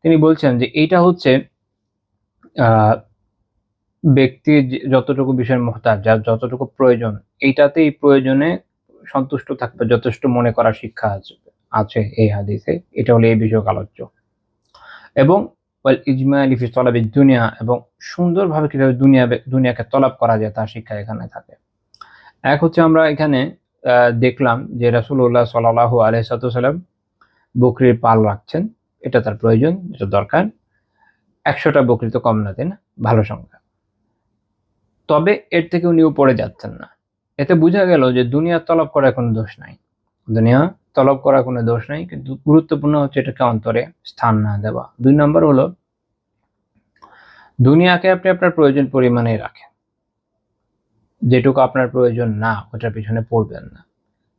S2: তিনি বলছেন যে এইটা হচ্ছে ব্যক্তি যতটুকু বিষয়ের মুহতাজ, যার যতটুকু প্রয়োজন, এইটাতেই প্রয়োজনে সন্তুষ্ট থাকবে, যথেষ্ট মনে করার শিক্ষা আছে এই হাদিসে। এটা হলো এই বিষয়ক আলোচ্য। এবং ওয়াল ইজমালি ফি তালাবিদ দুনিয়া, এবং সুন্দরভাবে কিভাবে দুনিয়াকে তলব করা যায় তার শিক্ষা এখানে থাকে। এক হচ্ছে আমরা এখানে দেখলাম যে রাসূলুল্লাহ সাল্লাল্লাহু আলাইহি ওয়াসাল্লাম বকরির পাল রাখছেন, এটা তার প্রয়োজন, এটা দরকার। ১০০টা বকরি তো কম না, তাই না? ভালো সংখ্যা। তবে এর থেকে উনি উপরে যাচ্ছেন না। এতে বোঝা গেল যে দুনিয়া তলব করার কোনো দোষ নাই। কিন্তু গুরুত্বপূর্ণ হচ্ছে এটাকে অন্তরে স্থান না দেওয়া। ২ নম্বর হলো দুনিয়াকে আপনি আপনার প্রয়োজন পরিমাণেই রাখেন। যেটুকু আপনার প্রয়োজন না ওটার পিছনে পড়বেন না।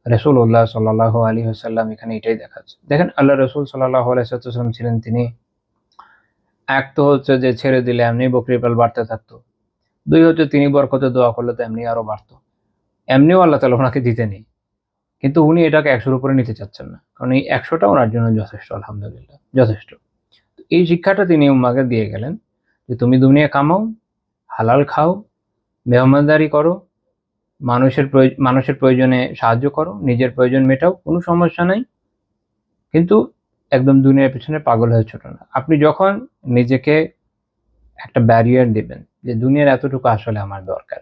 S2: রাসূলুল্লাহ সাল্লাল্লাহু আলাইহি ওয়াসাল্লাম এখানে এটাই দেখাচ্ছে। দেখেন আল্লাহ রাসূল সাল্লাল্লাহু আলাইহি ওয়াসাল্লাম ছিলেন, তিনি এক তো হচ্ছে যে ছেড়ে দিলে এমনি বকরির পাল বাড়তে থাকতো, দুই হচ্ছে তিনি বরকতে দোয়া করলে তো এমনি আরো বাড়তো, এমনিও আল্লাহ তাআলা ওনাকে দিতেনই, কিন্তু উনি এটাকে 100-র উপরে নিতে চাচ্ছেন না, কারণ এই 100টা ওনার জন্য যথেষ্ট, আলহামদুলিল্লাহ যথেষ্ট। এই শিক্ষাটা তিনি উম্মাকে দিয়ে গেলেন যে তুমি দুনিয়া কামাও, হালাল খাও, মেহমানদারি করো, মানুষের প্রয়োজনে সাহায্য করো, নিজের প্রয়োজন মেটাও, কোনো সমস্যা নাই, কিন্তু একদম দুনিয়ার পেছনে পাগল হয়ে ছোট না। আপনি যখন নিজেকে একটা ব্যারিয়ার দিবেন যে দুনিয়ার এতটুকু আসলে আমার দরকার,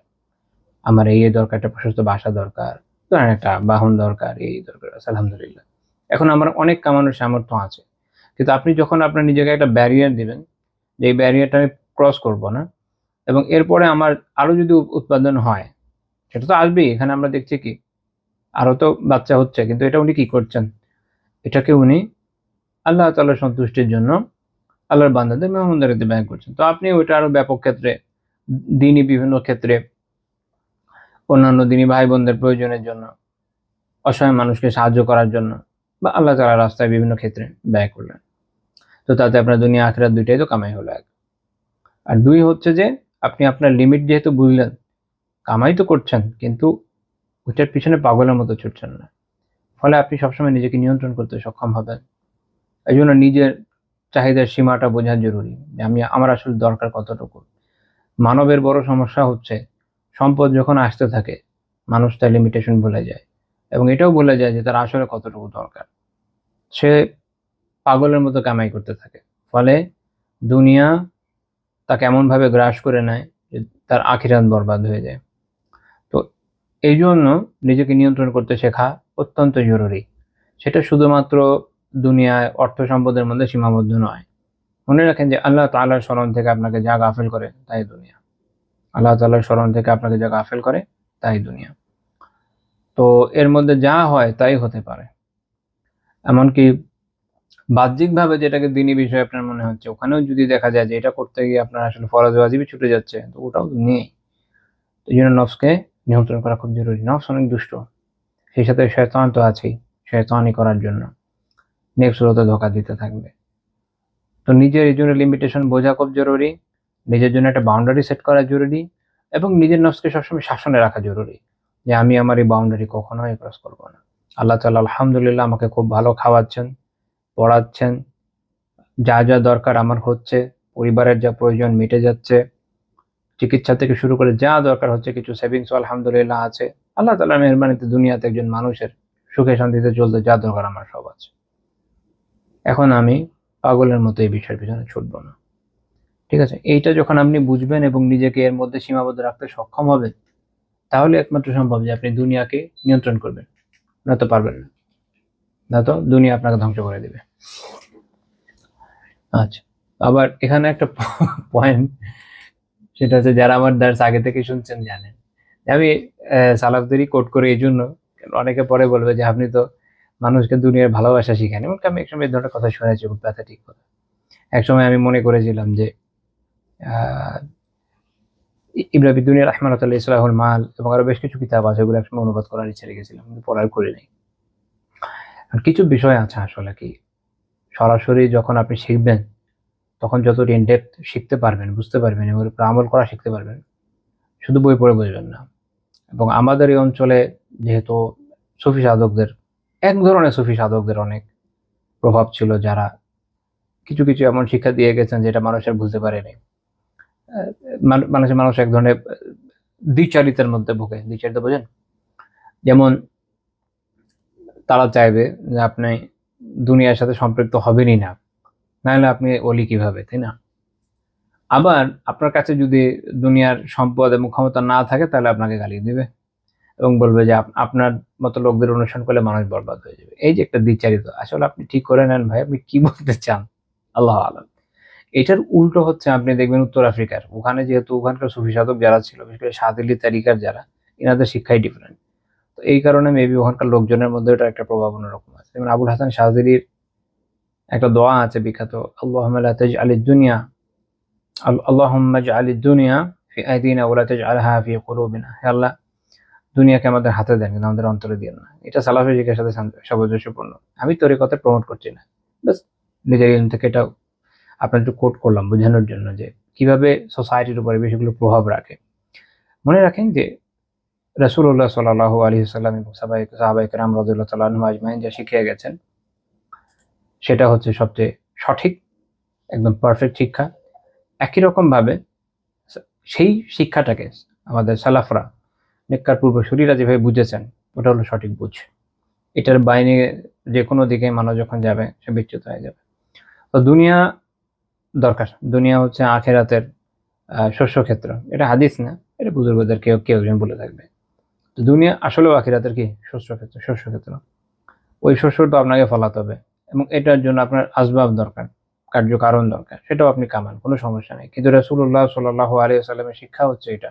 S2: আমার এই দরকার, একটা প্রশস্ত বাসা দরকার, ধরেন একটা বাহন দরকার, এই দরকার আছে, আলহামদুলিল্লাহ এখন আমার অনেক কামানোর সামর্থ্য আছে, কিন্তু আপনি যখন আপনার নিজেকে একটা ব্যারিয়ার দিবেন যে এই ব্যারিয়ারটা আমি ক্রস করব না, এবং এরপরে আমার আরো যদি উৎপাদন হয়, সেটা তো আসবেই। এখানে আমরা দেখছি কি আরো তো বাচ্চা হচ্ছে, কিন্তু এটা উনি কি করছেন, এটাকে উনি আল্লাহ তাআলার সন্তুষ্টির জন্য আল্লাহর বান্দাদের মেহমানদারিতে ব্যয় করছেন। তো আপনি ওইটা আরো ব্যাপক ক্ষেত্রে, দিনই বিভিন্ন ক্ষেত্রে, অন্যান্য দিনই ভাই বোনদের প্রয়োজনের জন্য, অসহায় মানুষকে সাহায্য করার জন্য, বা আল্লাহ তাআলার রাস্তায় বিভিন্ন ক্ষেত্রে ব্যয় করলেন। তো তাতে আপনার দুনিয়া আখিরাত দুইটাই তো কামাই হলো এক। আর দুই হচ্ছে যে আপনি আপনার লিমিট যেহেতু বুঝলেন, কামাই তো করছেন, কিন্তু ওইটার পিছনে পাগলের মতো ছুটছেন না, ফলে আপনি সবসময় নিজেকে নিয়ন্ত্রণ করতে সক্ষম হবেন। এই জন্য নিজের চাহিদার সীমাটা বোঝা জরুরি, যে আমার আসলে দরকার কতটুকু। মানবের বড় সমস্যা হচ্ছে সম্পদ যখন আসতে থাকে, মানুষ তার লিমিটেশন ভুলে যায়, এবং এটাও ভুলে যায় যে তার আসলে কতটুকু দরকার। সে পাগলের মতো কামাই করতে থাকে, ফলে দুনিয়া তাকে এমনভাবে গ্রাস করে নেয় যে তার আখিরাত বরবাদ হয়ে যায়। তো এই জন্য নিজেকে নিয়ন্ত্রণ করতে শেখা অত্যন্ত জরুরি। সেটা শুধুমাত্র দুনিয়ায় অর্থ সম্পদের মধ্যে সীমাবদ্ধ নয়। মনে রাখেন যে আল্লাহ তাআলার স্মরণ থেকে আপনাকে যা গাফেল করে তাই দুনিয়া। আল্লাহ তাআলার স্মরণ থেকে আপনাকে যা গাফেল করে তাই দুনিয়া। তো এর মধ্যে যা হয় তাই হতে পারে। এমনকি বাহ্যিকভাবে যেটাকে দ্বীনি বিষয় আপনার মনে হচ্ছে, ওখানেও যদি দেখা যায় যে এটা করতে গিয়ে আপনার আসলে ফরজ ওয়াজিবই ছুটে যাচ্ছে, তো ওটাও নেই। এই জন্য নফসকে নিয়ন্ত্রণ করা খুব জরুরি। নফস অনেক দুষ্ট, সেই সাথে শয়তান তো আছেই, শয়তানি করার জন্য নেফসুরত ধোঁকা দিতে থাকবে। তো নিজের এই জন্য লিমিটেশন বোঝা খুব জরুরি, নিজের জন্য একটা বাউন্ডারি সেট করা জরুরি, এবং নিজের নফসকে সবসময় শাসনে রাখা জরুরি, যে আমি আমার এই বাউন্ডারি কখনোই ক্রস করবো না। আল্লাহ তাআলা আলহামদুলিল্লাহ আমাকে খুব ভালো খাওয়াচ্ছেন, পড়াচ্ছেন, যা যা দরকার আমার হচ্ছে, পরিবারের যা প্রয়োজন মিটে যাচ্ছে, চিকিৎসা থেকে শুরু করে যা দরকার হচ্ছে, কিছু সেভিংসও আলহামদুলিল্লাহ আছে। আল্লাহ তাআলার মেহেরবানিতে দুনিয়াতে একজন মানুষের সুখে শান্তিতে চলতে যা দরকার আমার সব আছে। এখন আমি পাগলের মতো এই বিষয়ের পিছনে ছুটবো না। ঠিক আছে? এইটা যখন আপনি বুঝবেন এবং নিজেকে এর মধ্যে সীমাবদ্ধ রাখতে সক্ষম হবেন, তাহলে একমাত্র সম্ভব যে আপনি দুনিয়াকে নিয়ন্ত্রণ করবেন। নয়তো পারবেন না। নয়তো দুনিয়া আপনাকে ধ্বংস করে দিবে। আচ্ছা। আবার এখানে একটা পয়েন্ট, সেটা হচ্ছে যারা আমার দার্স আগে থেকে শুনছেন জানেন। আমি সালাফদেরই কোট করি এইজন্য, অনেকে পরে বলবে যে আপনি তো মানুষকে দুনিয়ার ভালোবাসা শিখান। এমনকি আমি একসময় এই ধরনের কথা শুনেছি, খুব প্যাথেটিক কথা। একসময় আমি মনে করেছিলাম যে আহ ইবনে আবি দুনিয়া রাহমাতুল্লাহ ইসলাহুল মাল এবং আরো বেশ কিছু কিতাব আছে, ওগুলো একসময় অনুবাদ করার ইচ্ছা রেখেছিলাম, কিন্তু পড়ার করি নাই। আর কিছু বিষয় আছে আসলে কি সরাসরি যখন আপনি শিখবেন, তখন যতটা ইন ডেপথ শিখতে পারবেন, বুঝতে পারবেন এবং এর উপর আমল করা শিখতে পারবেন, শুধু বই পড়ে বুঝবেন না। এবং আমাদের এই অঞ্চলে যেহেতু সুফি সাধকদের, এক ধরনের সুফি সাধকদের অনেক প্রভাব ছিল, যারা কিছু কিছু এমন শিক্ষা দিয়ে গেছেন যেটা মানুষের বুঝতে পারেনি। মানুষ এক ধরনের দ্বিচারিতার মধ্যে ভোগে। দ্বিচারিতা বোঝেন? যেমন তারা চাইবে যে আপনি দুনিয়ার সাথে সম্পৃক্ত হবেনই না, নাহলে আপনি অলি কিভাবে, তাই না? আবার আপনার কাছে যদি দুনিয়ার সম্পদ এবং ক্ষমতা না থাকে, তাহলে আপনাকে গালি দিবে এবং বলবে যে আপনার মতো লোকদের অনুসরণ করলে মানুষ বরবাদ হয়ে যাবে। এই যে একটা দ্বিচারিত, আসলে আপনি ঠিক করে নেন ভাই, আপনি কি বলতে চান, আল্লাহ আলাম। এটার উল্টো হচ্ছে আপনি দেখবেন উত্তর আফ্রিকার, ওখানে যেহেতু ওখানকার সুফি সাধক যারা ছিল, বিশেষ করে সাদিলি তারিকার যারা, এনাদের শিক্ষাই ডিফারেন্ট। তো এই কারণে মেবি ওখানকার লোকজনের মধ্যে এটা একটা প্রভাব অন্যরকম আছে। যেমন আবুল হাসান শাযিলির একটা দোয়া আছে বিখ্যাত, আল্লাহুম্মা লা তাজআলিদ দুনিয়া, আল্লাহুম্মা ইজআলিদ দুনিয়া ফি আইদিনা ওয়া লা তাজআলহা ফি কুলুবিনা। হে আল্লাহ, দুনিয়াকে আমাদের হাতে দেন, কিন্তু আমাদের অন্তরে দিয়ে না। এটা সালাফি জিজ্ঞার সাথে সামঞ্জস্যপূর্ণ। আমি তরিকতে প্রমোট করছি না, বাস নিজের ইলম থেকে এটা আপনার একটু কোট করলাম বোঝানোর জন্য যে কিভাবে সোসাইটির উপরে বিষয়গুলো প্রভাব রাখে। মনে রাখেন যে রাসূলুল্লাহ সাল্লাল্লাহু আলাইহি ওয়াসাল্লাম এবং সাহাবায়ে কেরাম রাদিয়াল্লাহু তাআলা আনহুম আজমাইন যা শিখিয়ে গেছেন সেটা হচ্ছে সবচেয়ে সঠিক, একদম পারফেক্ট শিক্ষা। একই রকমভাবে সেই শিক্ষাটাকে আমাদের সালাফরা, নেককার পূর্বসূরীরা যেভাবে বুঝেছেন, ওটা হলো সঠিক বুঝ। এটার বাইরে যে কোনো দিকে মানুষ যখন যাবে সে বিচ্যুত হয়ে যাবে। তো দুনিয়া দরকার, দুনিয়া হচ্ছে আখেরাতের শস্যক্ষেত্র। এটা হাদিস না, এটা বুজুর্গদের কেউ কেউ একজন বলে থাকবে। তো দুনিয়া আসলেও আখিরাতের কি শস্যক্ষেত্র। ওই শস্যটা আপনাকে ফলাতে হবে এবং এটার জন্য আপনার আসবাব দরকার, কার্যকারণ দরকার, সেটাও আপনি কামান, কোনো সমস্যা নেই। কিন্তু রাসূলুল্লাহ সাল্লাল্লাহু আলাইহি ওয়াসাল্লামের শিক্ষা হচ্ছে এটা,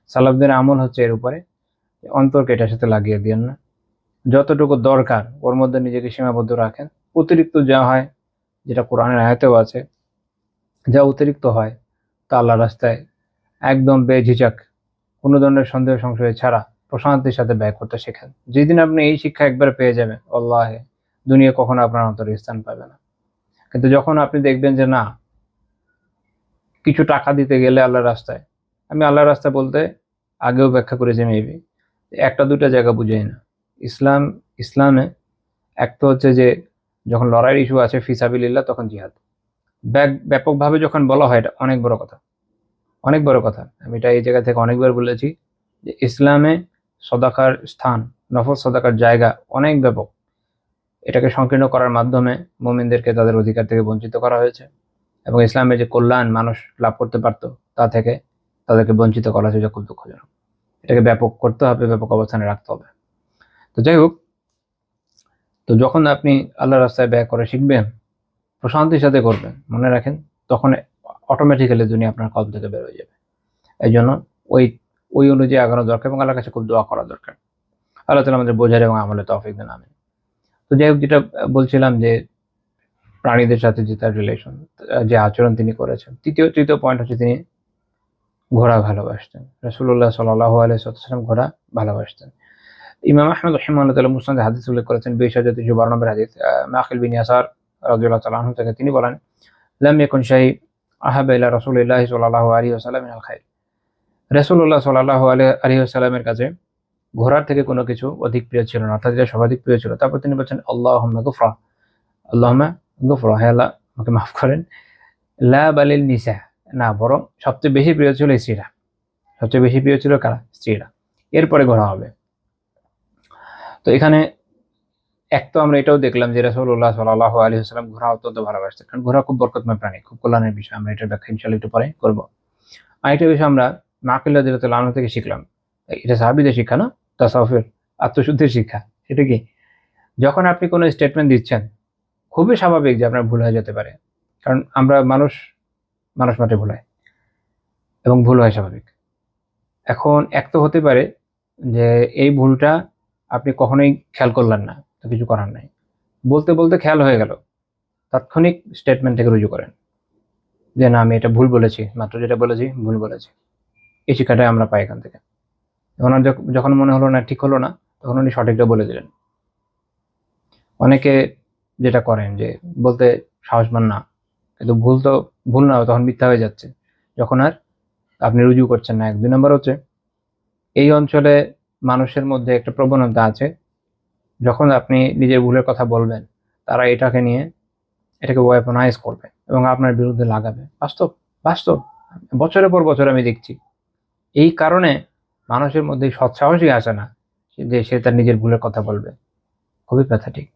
S2: সালাফদের আমল হচ্ছে এর উপরে। অন্তরকে এটার সাথে লাগিয়ে দিয়েন না, যতটুকু দরকার ওর মধ্যে নিজেকে সীমাবদ্ধ রাখেন। অতিরিক্ত যা হয়, যেটা কোরআনের আয়াতেও আছে, যা অতিরিক্ত হয় তা আল্লাহর রাস্তায় একদম বেঝিঝক, কোনো ধরনের সন্দেহ সংশয় ছাড়া প্রশান্তির সাথে ব্যয় করতে শেখেন। যেদিন আপনি এই শিক্ষা একবার পেয়ে যাবেন, আল্লাহে দুনিয়া কখনো আপনার অন্তরে স্থান পাবে না। কিন্তু যখন আপনি দেখবেন যে না, কিছু টাকা দিতে গেলে আল্লাহর রাস্তায়, আমি আল্লাহর রাস্তা বলতে আগেও ব্যাখ্যা করেছি মেবি, একটা দুটা জায়গা বুঝাই না। ইসলামে এক তো হচ্ছে যে যখন লড়াইয়ের ইস্যু আছে ফিসাবিলিল্লাহ, তখন জিহাদ। ব্যাপকভাবে যখন বলা হয়, এটা অনেক বড় কথা, অনেক বড় কথা। আমি এটা এই জায়গা থেকে অনেকবার বলেছি যে ইসলামে সদাকার স্থান, নফল সদাকার জায়গা অনেক ব্যাপক। এটাকে সংকীর্ণ করার মাধ্যমে মুমিনদেরকে তাদের অধিকার থেকে বঞ্চিত করা হয়েছে এবং ইসলামের যে কল্যাণ মানুষ লাভ করতে পারত তা থেকে তাদেরকে বঞ্চিত করা হয়েছে, যা খুব দুঃখজনক। এটাকে ব্যাপক করতে হবে, ব্যাপক অবস্থানে রাখতে হবে। তো যাই হোক, তো যখন আপনি আল্লাহর রাস্তায় ব্যয় করে শিখবেন, প্রশান্তির সাথে করবেন, মনে রাখেন তখন অটোমেটিক্যালি দুনিয়া আপনার কল থেকে বের হয়ে যাবে। এই জন্য ওই ওই অনুযায়ী আগানো দরকার এবং আল্লাহর কাছে খুব দোয়া করা দরকার। আল্লাহ তাআলা আমাদের বোঝার এবং আমলে তৌফিক দেন, আমিন। তো যাই হোক, যেটা বলছিলাম যে প্রাণীদের সাথে যে তার রিলেশন, যে আচরণ তিনি করেছেন, তৃতীয় পয়েন্ট হচ্ছে তিনি ঘোড়া ভালোবাসতেন। রাসূলুল্লাহ সাল্লাল্লাহু আলাইহি ওয়াসাল্লাম ঘোড়া ভালোবাসতেন। ইমাম আহমদ রাহিমাহুল্লাহ তাআলা মুসনাদে হাদিস উল্লেখ করেছেন 20312 নম্বর হাদিস, মাকিল বিন ইয়াসার রাদিয়াল্লাহু তাআলা আনহু থেকে, তিনি বলেন, লাম ইয়াকুন শাই আহাবা ইলা রাসূলিল্লাহি সাল্লাল্লাহু আলাইহি ওয়াসাল্লাম মিনাল খাইল। রাসূলুল্লাহ সাল্লাল্লাহু আলাইহি ওয়াসাল্লামের কাছে ঘোড়ার থেকে কোনো কিছু অধিক প্রিয় ছিল না, অর্থাৎ যেটা সর্বাধিক প্রিয় ছিল। তারপর তিনি বলছেন, আল্লাহুম্মা গুফরা, আল্লাহুম্মা গুফরা, হে আল্লাহ আমাকে মাফ করেন। লা বালিল নিসা, না, বরং সবচেয়ে বেশি প্রিয় ছিল স্ত্রীরা। সবচেয়ে বেশি প্রিয় ছিল কারা? স্ত্রীরা। এরপরে ঘোড়া হবে। তো এখানে এক তো আমরা এটাও দেখলাম যে রাসূলুল্লাহ সাল্লাল্লাহু আলাইহি ওয়াসাল্লাম ঘোড়া অত্যন্ত ভালোবাসতেন, কারণ ঘোড়া খুব বরকতময় প্রাণী, খুব কল্যাণের বিষয়। আমরা এটার ব্যাখ্যা ইনশাআল্লাহ একটু পরে করব। আরেকটা বিষয় আমরা মাকিল রাদিয়াল্লাহু আনহু থেকে শিখলাম, এটা সাহাবীদের শিক্ষা না, তাসাউফের আত্মশুদ্ধির শিক্ষা। সেটা কি? যখন আপনি কোনো স্টেটমেন্ট দিচ্ছেন, খুবই স্বাভাবিক যে আপনার ভুল হয়ে যেতে পারে, কারণ আমরা মানুষ মাত্র ভুল হয় এবং ভুল হয় স্বাভাবিক। এখন এক তো হতে পারে যে এই ভুলটা আপনি কখনোই খেয়াল করলেন না, তো কিছু করার নাই। বলতে বলতে খেয়াল হয়ে গেল, তাৎক্ষণিক স্টেটমেন্ট থেকে রুজু করেন যে না, আমি এটা ভুল বলেছি, মাত্র যেটা বলেছি ভুল বলেছি। এই শিক্ষাটাই আমরা পাই এখান থেকে। ওনার যখন মনে হলো না, ঠিক হলো না, তখন উনি সঠিকটা বলে দিলেন। অনেকে যেটা করেন যে বলতে সাহস পান না, কিন্তু ভুল না, তখন মিথ্যা হয়ে যাচ্ছে যখন আর আপনি রুজু করছেন না। 1-2 নম্বর হচ্ছে এই অঞ্চলে মানুষের মধ্যে একটা প্রবণতা আছে, যখন আপনি নিজের ভুলের কথা বলবেন, তারা এটাকে ওয়েপনাইজ করবে এবং আপনার বিরুদ্ধে লাগাবে। বাস্তব বাস্তব বছরের পর বছর আমি দেখছি। এই কারণে মানুষের মধ্যে সৎসাহসই আসে না যে সে তার নিজের ভুলের কথা বলবে। খুবই প্যাথেটিক।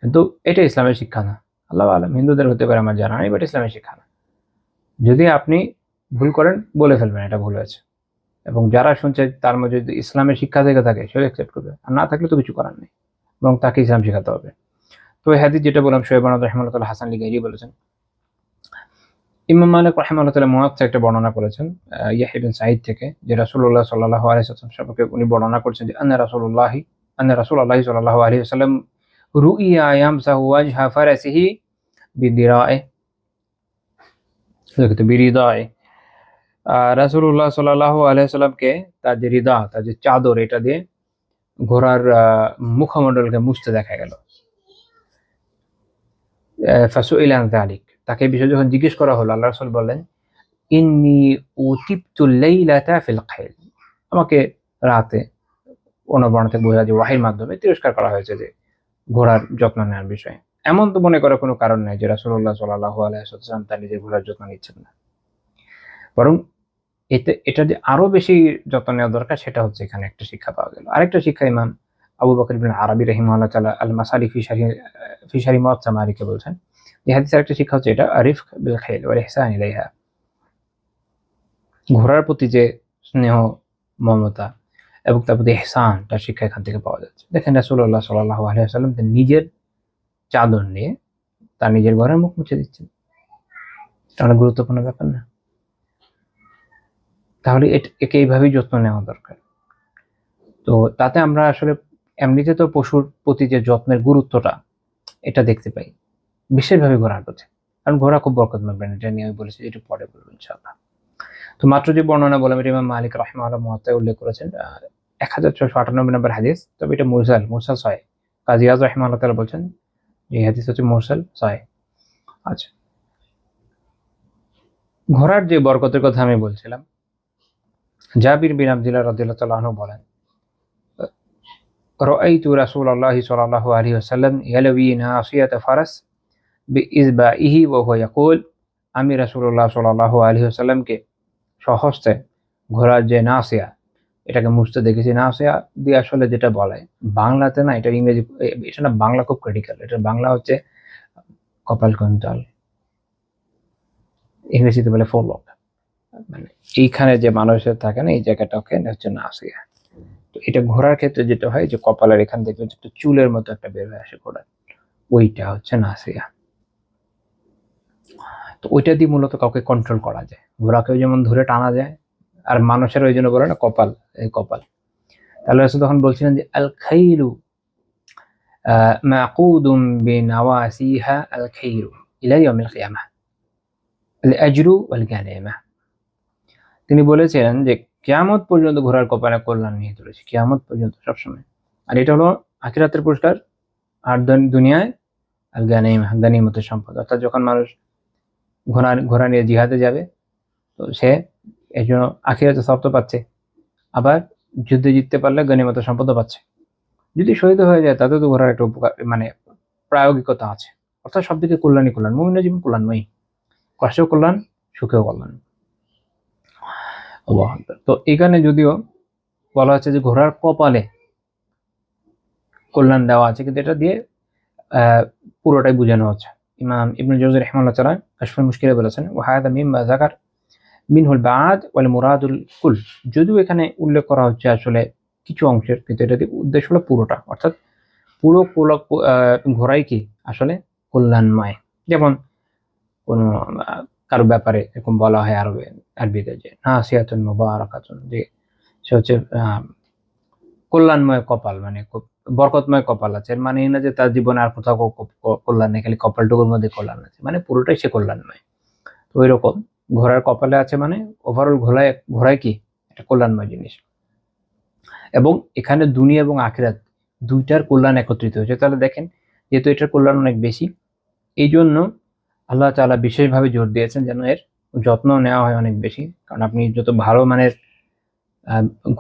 S2: কিন্তু এটা ইসলামের শিক্ষা না। আল্লাহু আলাম, হিন্দুদের হতে পারে, আমার জানা নেই, বাট ইসলামের শিক্ষা না। যদি আপনি ভুল করেন, বলে ফেলবেন এটা ভুল হয়েছে, এবং যারা শুনছে তার মধ্যে যদি ইসলামের শিক্ষা থেকে থাকে সে অ্যাকসেপ্ট করবে, আর না থাকলে তো কিছু করার নেই, এবং তাকে ইসলাম শেখাতে হবে। তো এই হাদিস যেটা বললাম, শোয়েব রাহিমাহুল্লাহ হাসান লিগাইরি বলেছেন। ইমাম মালিক রাহিমাহুল্লাহ মুওয়াত্তা একটা বর্ণনা করেছেন ইয়াহইয়া বিন সাঈদ থেকে, যে রাসূলুল্লাহ সাল্লাল্লাহু আলাইহি ওয়াসাল্লাম সম্পর্কে উনি বর্ণনা করছেন যে আন্না রাসূলুল্লাহি সাল্লাল্লাহু আলাইহি ওয়াসাল্লাম রুইয়া ইয়ামসাহু ওয়াজহা ফারাসিহি বিরিদায়ে। রাসূলুল্লাহ সাল্লাল্লাহু আলাইহি ওয়াসাল্লামকে তার যে রিদা, তার যে চাদর, এটা দিয়ে ঘোড়ার মুখমণ্ডলকে মুছতে দেখা গেল। ফাসুইলা আন যালিক, তাকে এই বিষয়ে যখন জিজ্ঞেস করা হলো, আল্লাহ রাসূল বললেন, ইন্নী উতিবতুল লাইলাতা ফিল খাইল, আমাকে রাতে অনবরত থেকে বোঝা যে ওয়াহির মাধ্যমে তিরস্কার করা হয়েছে যে ঘোড়ার যত্ন নেওয়ার বিষয়ে। এমন তো মনে করার কোনো কারণ নাই যে রাসূলুল্লাহ সাল্লাল্লাহু আলাইহি ওয়াসাল্লাম তার নিজের ঘোড়ার যত্ন নিচ্ছেন না, বরং এটা যে আরো বেশি যত্ন নেওয়া দরকার সেটা হচ্ছে এখানে একটা শিক্ষা পাওয়া গেল। আরেকটা শিক্ষা ইমাম আবু বকর ইবনে আরবি রাহিমাহুল্লাহ তাআলা আল মাসালিক ফি শারহি মুওয়াত্তা মালিকে বলছেন, এই হাদিসের একটা শিক্ষা হচ্ছে এটা আরিফক বিল খাইল ওয়াল ইহসান ইলাইহা, ঘোড়ার প্রতি যে স্নেহ মমতা এবং তার প্রতি ইহসান তার শিক্ষা এখান থেকে পাওয়া যাচ্ছে। দেখেন রাসূলুল্লাহ সাল্লাল্লাহু আলাইহি ওয়াসাল্লাম তার নিজের চাদর নিয়ে তার নিজের ঘরের মুখ মুছে দিচ্ছেন, এটা অনেক গুরুত্বপূর্ণ ব্যাপার না? তাহলে একে এইভাবেই যত্ন নেওয়া দরকার। তো তাতে আমরা আসলে এমনিতে তো পশুর প্রতি যে যত্নের গুরুত্বটা এটা দেখতে পাই, বিশেষভাবে ঘোড়ার প্রতি, কারণ ঘোড়া খুব বরকতময় প্রাণী, এটা নিয়ে আমি বলেছি, একটু পরে বলবো ইনশাআল্লাহ। তো মাত্র যে বর্ণনা বললাম এটা ইমাম মালিক রাহিমাহুল্লাহ মুওয়াত্তায় উল্লেখ করেছেন, 1698 নম্বর হাদিস, তবে এটা মুরসাল সহিহ। কাজী ইয়াজ রাহিমাহুল্লাহ তাআলা বলছেন এই হাদিস হচ্ছে মুরসাল সহিহ। আচ্ছা, ঘোড়ার যে বরকতের কথা আমি বলছিলাম, জাবির বিন আব্দুল্লাহ রাদিয়াল্লাহু তাআলা আনহু বলেন, রাআইতু রাসূলুল্লাহি সাল্লাল্লাহু আলাইহি ওয়াসাল্লাম ইয়ালবি নাসিয়াতা ফারাস বিইসবাইহি ওয়া হুয়া ইয়াকুল, আমি রাসূলুল্লাহ সাল্লাল্লাহু আলাইহি ওয়াসাল্লামকে স্বহস্তে ঘোড়ার যে নাসিয়া এটাকে মুছতে দেখেছি। নাসিয়া দিয়ে আসলে যেটা বলে বাংলাতে না, এটা ইংরেজি, এটা না বাংলা খুব ক্রিটিক্যাল, এটার বাংলা হচ্ছে কপাল কুণ্ডল, ইংরেজিতে বলে ফোরলক, মানে এইখানে যে মানুষের থাকে না এই জায়গাটাকে হচ্ছে নাসিয়া। তো এটা ঘোড়ার ক্ষেত্রে যেটা হয় যে কপালের এখান থেকে একটা চুলের মতো একটা বের হয়ে আসে ঘোড়ার, ওইটা হচ্ছে নাসিয়া। তো ওইটা দিয়ে মূলত কাউকে কন্ট্রোল করা যায়, ঘোড়াকেও যেমন ধরে টানা যায়, আর মানুষের ওই জন্য বলে না কপাল, এই কপাল। তাহলে রাসূল তখন বলছিলেন যে আল খাইলু মাকুদুম বিনাওয়াসিহা আল খাইরু ইলা ইয়াউমিল কিয়ামাহ আল আজরু ওয়াল গানিমা। তিনি বলেছিলেন যে কিয়ামত পর্যন্ত ঘোড়ার কপালে কল্যাণ নিয়ে চলেছে, কিয়ামত পর্যন্ত সবসময়। আর এটা হলো আখিরাতের পুরস্কার, আর দুনিয়ায় আল গানিমা, গানিমতের সম্পদ। অর্থাৎ যখন মানুষ ঘোড়া নিয়ে জিহাদে যাবে তো সে এই জন্য আখিরাতে সওয়াব তো পাচ্ছে, আবার যুদ্ধে জিততে পারলে গনিমতের সম্পদও পাচ্ছে। যদি শহীদ হয়ে যায় তাতে তো ঘোড়ার একটা উপকার, মানে প্রায়োগিকতা আছে। অর্থাৎ সব দিকে কল্যাণই কল্যাণ, মুমিনের জীবন কল্যাণময়ী, কষ্টেও কল্যাণ, সুখেও কল্যাণ। আল্লাহু আকবার। তো এখানে যদিও বলা হচ্ছে যে ঘোড়ার কপালে কল্যাণ দেওয়া আছে, কিন্তু এটা দিয়ে পুরোটাই বোঝানো হচ্ছে। ইমাম ইবনে জাওজি রাহিমাহুল্লাহ তাআলা কাশফুল মুশকিলে বলেছেন, ওয়া হাযা মিম্মা যাকার মিনহুল বাদ ওয়াল মুরাদুল কুল, যদিও এখানে উল্লেখ করা হচ্ছে আসলে কিছু অংশের, কিন্তু এটা উদ্দেশ্য হলো পুরোটা, অর্থাৎ পুরো ঘোড়াই কি আসলে কল্যাণময়। যেমন কোন কারো ব্যাপারে এরকম বলা হয় আরবিতে যে নাসিয়াতুন মুবারাকাতুন, যে সে হচ্ছে কল্যাণময় কপাল, মানে খুব বরকতময় কপাল আছে। এর মানে না যে তার জীবনে আর কোথাও কল্যাণ নেই, খালি কপালটুকুর মধ্যে কল্যাণ আছে, মানে পুরোটাই সে কল্যাণময়। তো ওই রকম ঘোড়ার কপালে আছে মানে ওভারঅল ঘোড়ায় কি একটা কল্যাণময় জিনিস, এবং এখানে দুনিয়া এবং আখিরাত দুইটার কল্যাণ একত্রিত হয়েছে। তাহলে দেখেন, যেহেতু এটার কল্যাণ অনেক বেশি, এই জন্য আল্লাহ তাআলা বিশেষভাবে জোর দিয়েছেন যেন এর যত্ন নেওয়া হয় অনেক বেশি। কারণ আপনি যত ভালো মানের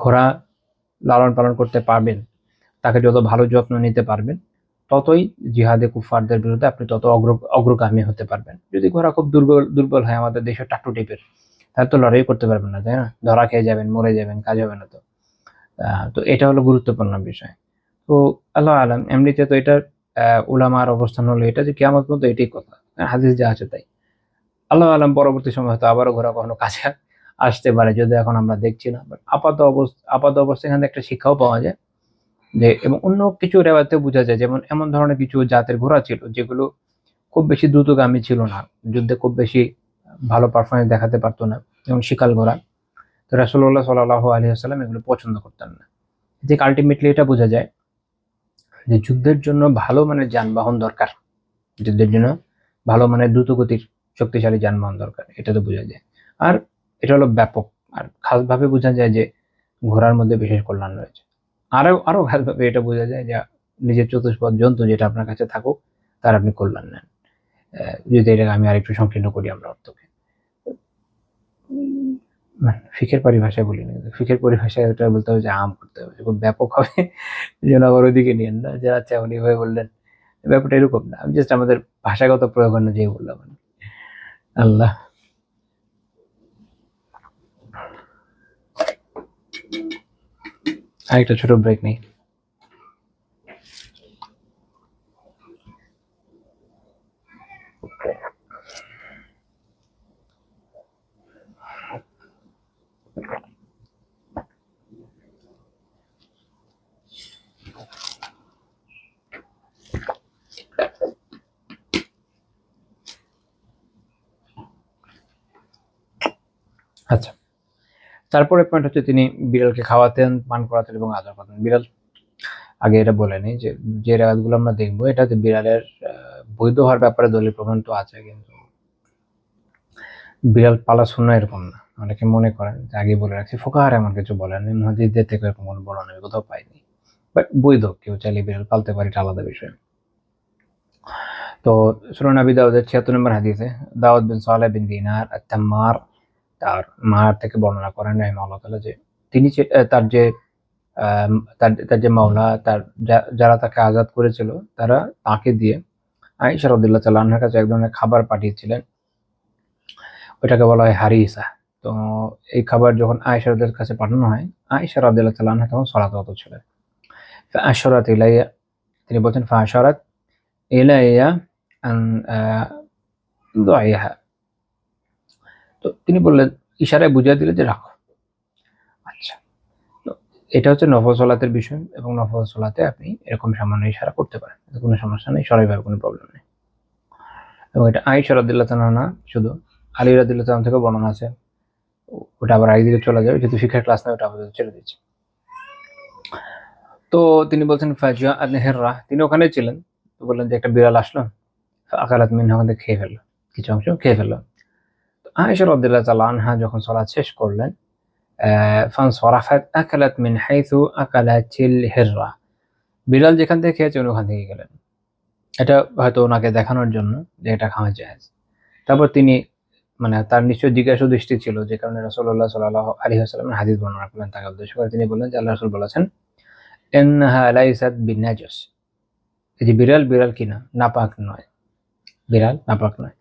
S2: ঘোড়া লালন পালন করতে পারবেন, তাকে যত ভালো যত্ন নিতে পারবেন, ততই জিহাদে কুফারদের বিরুদ্ধে আপনি তত অগ্রগামী হতে পারবেন। যদি ঘোড়া খুব দুর্বল হয়, আমাদের দেশের টাট্টু টাইপের, তাহলে তো লড়াই করতে পারবেন না, তাই না? ধরা খেয়ে যাবেন, মরে যাবেন, কাজ হবে না। তো এটা হলো গুরুত্বপূর্ণ বিষয়। তো আল্লাহ আলাম, এমনিতে তো এটার উলামার অবস্থান হলো এটা যে কিয়ামত পর্যন্ত এটাই কথা, হাদিস যা আছে তাই। আল্লাহ আলাম, পরবর্তী সময় হয়তো আবারও ঘোড়া কখনো কাছে আসতে পারে, যদি এখন আমরা দেখছি না। বাট আপাত অবস্থা এখান থেকে একটা শিক্ষাও পাওয়া যায় যে, এবং অন্য কিছু রেওয়ায়তে বোঝা যায়, যেমন এমন ধরনের কিছু জাতের ঘোড়া ছিল যেগুলো খুব বেশি দ্রুতগামী ছিল না, যুদ্ধে খুব বেশি ভালো পারফরমেন্স দেখাতে পারতো না, যেমন শিকাল ঘোড়া। তো রাসূলুল্লাহ সাল্লাল্লাহু আলাইহি ওয়াসাল্লাম এগুলো পছন্দ করতেন না। যে আলটিমেটলি এটা বোঝা যায় যে যুদ্ধের জন্য ভালো মানের যানবাহন দরকার, যুদ্ধের জন্য ভালো মানের দ্রুতগতির শক্তিশালী যানবাহন দরকার, এটা তো বোঝা যায়। আর এটা হলো ব্যাপক, আর খাসভাবে বোঝা যায় যে ঘোড়ার মধ্যে বিশেষ কল্যাণ রয়েছে। আরো আরো ভালোভাবে এটা বোঝা যায় যে নিজের চতুষ্পদ জন্তু যেটা আপনার কাছে থাকুক তার আপনি কল্যাণ নেন। যদি এটাকে আমি আরেকটু সংকীর্ণ করি আমরা অর্থকে, ফিকের পরিভাষায় বলি না, ফিকের পরিভাষায় ওটা বলতে হবে যে আম করতে হবে, খুব ব্যাপক হবে যেন আবার ওইদিকে নিয়েন না যে আচ্ছা উনি ভাবে বললেন, ব্যাপারটা এরকম না, আমি জাস্ট আমাদের ভাষাগত প্রয়োগ অনুযায়ী বললাম। আল্লাহ, আরেকটা ছোট ব্রেক নেই। আচ্ছা, তারপরে পয়েন্ট হচ্ছে তিনি বিড়ালকে খাওয়াতেন, পান করাতেন এবং আদর করতেন। বিড়াল, আগে এটা বলে নিই যে যে রেওয়াজগুলো আমরা দেখবো এটাতে বিড়ালের বৈধ হওয়ার ব্যাপারে দলিল প্রমাণ তো আছে, কিন্তু বিড়াল পালা শূন্য এরকম না। অনেকে মনে করেন যে, আগে বলে রাখছি, ফোকাহার এমন কিছু বলেন নেই, মুহাদ্দিসদের থেকে এরকম কোনো বর্ণনা আমি কোথাও পাইনি। বাট বৈধ, কেউ চাইলে বিড়াল পালতে পারে, এটা আলাদা বিষয়। তো সুনান আবি দাউদের 76 নম্বর হাদিসে দাউদ বিন সালেহ বিন দিনার আত-তাম্মার তার মার থেকে বর্ণনা করেন রাহিমাহুল্লাহ তাআলা যে তিনি তার যে তার যে মাওলা, তার যারা তাকে আজাদ করেছিল তারা তাকে দিয়ে আয়েশা রাদিয়াল্লাহু তাআলা আনহার কাছে এক ধরনের খাবার পাঠিয়েছিলেন, ওইটাকে বলা হয় হারিসা। তো এই খাবার যখন আয়েশা রাদিয়াল্লাহু কাছে পাঠানো হয়, আয়েশা রাদিয়াল্লাহু তাআলা আনহা তখন সালাতরত ছিলেন। ফাআশারাত ইলাইয়া, তিনি বলছেন ফাআশারাত ইলাইয়া আন দাইহা, তো তিনি বললেন, ইশারায় বুঝিয়ে দিলেন যে রাখো। আচ্ছা, তো এটা হচ্ছে নফল সালাতের বিষয়, এবং নফল সালাতে আপনি এরকম সামান্য ইশারা করতে পারেন, কোনো সমস্যা নেই, সরাইভাবে কোনো প্রবলেম নেই। এবং এটা আয়েশা রাদিয়াল্লাহু তাআলা না, শুধু আলী রাদিয়াল্লাহু তাআলা থেকে বর্ণনা আছে, ওটা আবার আরেকদিকে চলে যাবে, যেহেতু শিক্ষার ক্লাস না, ওটা আপাতত ছেড়ে দিচ্ছি। তো তিনি বলছেন ফাজিয়া আল-হিররা, তিনি ওখানে ছিলেন, তো বললেন যে একটা বিড়াল আসলো, আকালাত মিনহা, ওখান থেকে খেয়ে ফেললো, কিছু অংশ খেয়ে ফেললো। তো আয়েশা রাদিয়াল্লাহু তাআলা আনহা যখন সালাত শেষ করলেন, ফানসারাফাত আকালাত মিন হাইথু আকালাতিল হিররা, বিড়াল যেখান থেকে খেয়েছে উনি ওখান থেকে গেলেন। এটা হয়তো ওনাকে দেখানোর জন্য যে এটা খাওয়া জায়েজ। তারপর তিনি, মানে তার নিশ্চয় জিজ্ঞাসা দৃষ্টি ছিল, যে কারণে রাসূলুল্লাহ সাল্লাল্লাহু আলাইহি ওয়াসাল্লামের হাদিস বর্ণনা করলেন তাকে উদ্দেশ্য করে। তিনি বললেন যে আল্লাহ রাসূল বলেছেন, ইন্নাহা লাইসাত বিনাজাস, এই যে বিড়াল, বিড়াল কিনা নাপাক নয়, বিড়াল নাপাক নয়।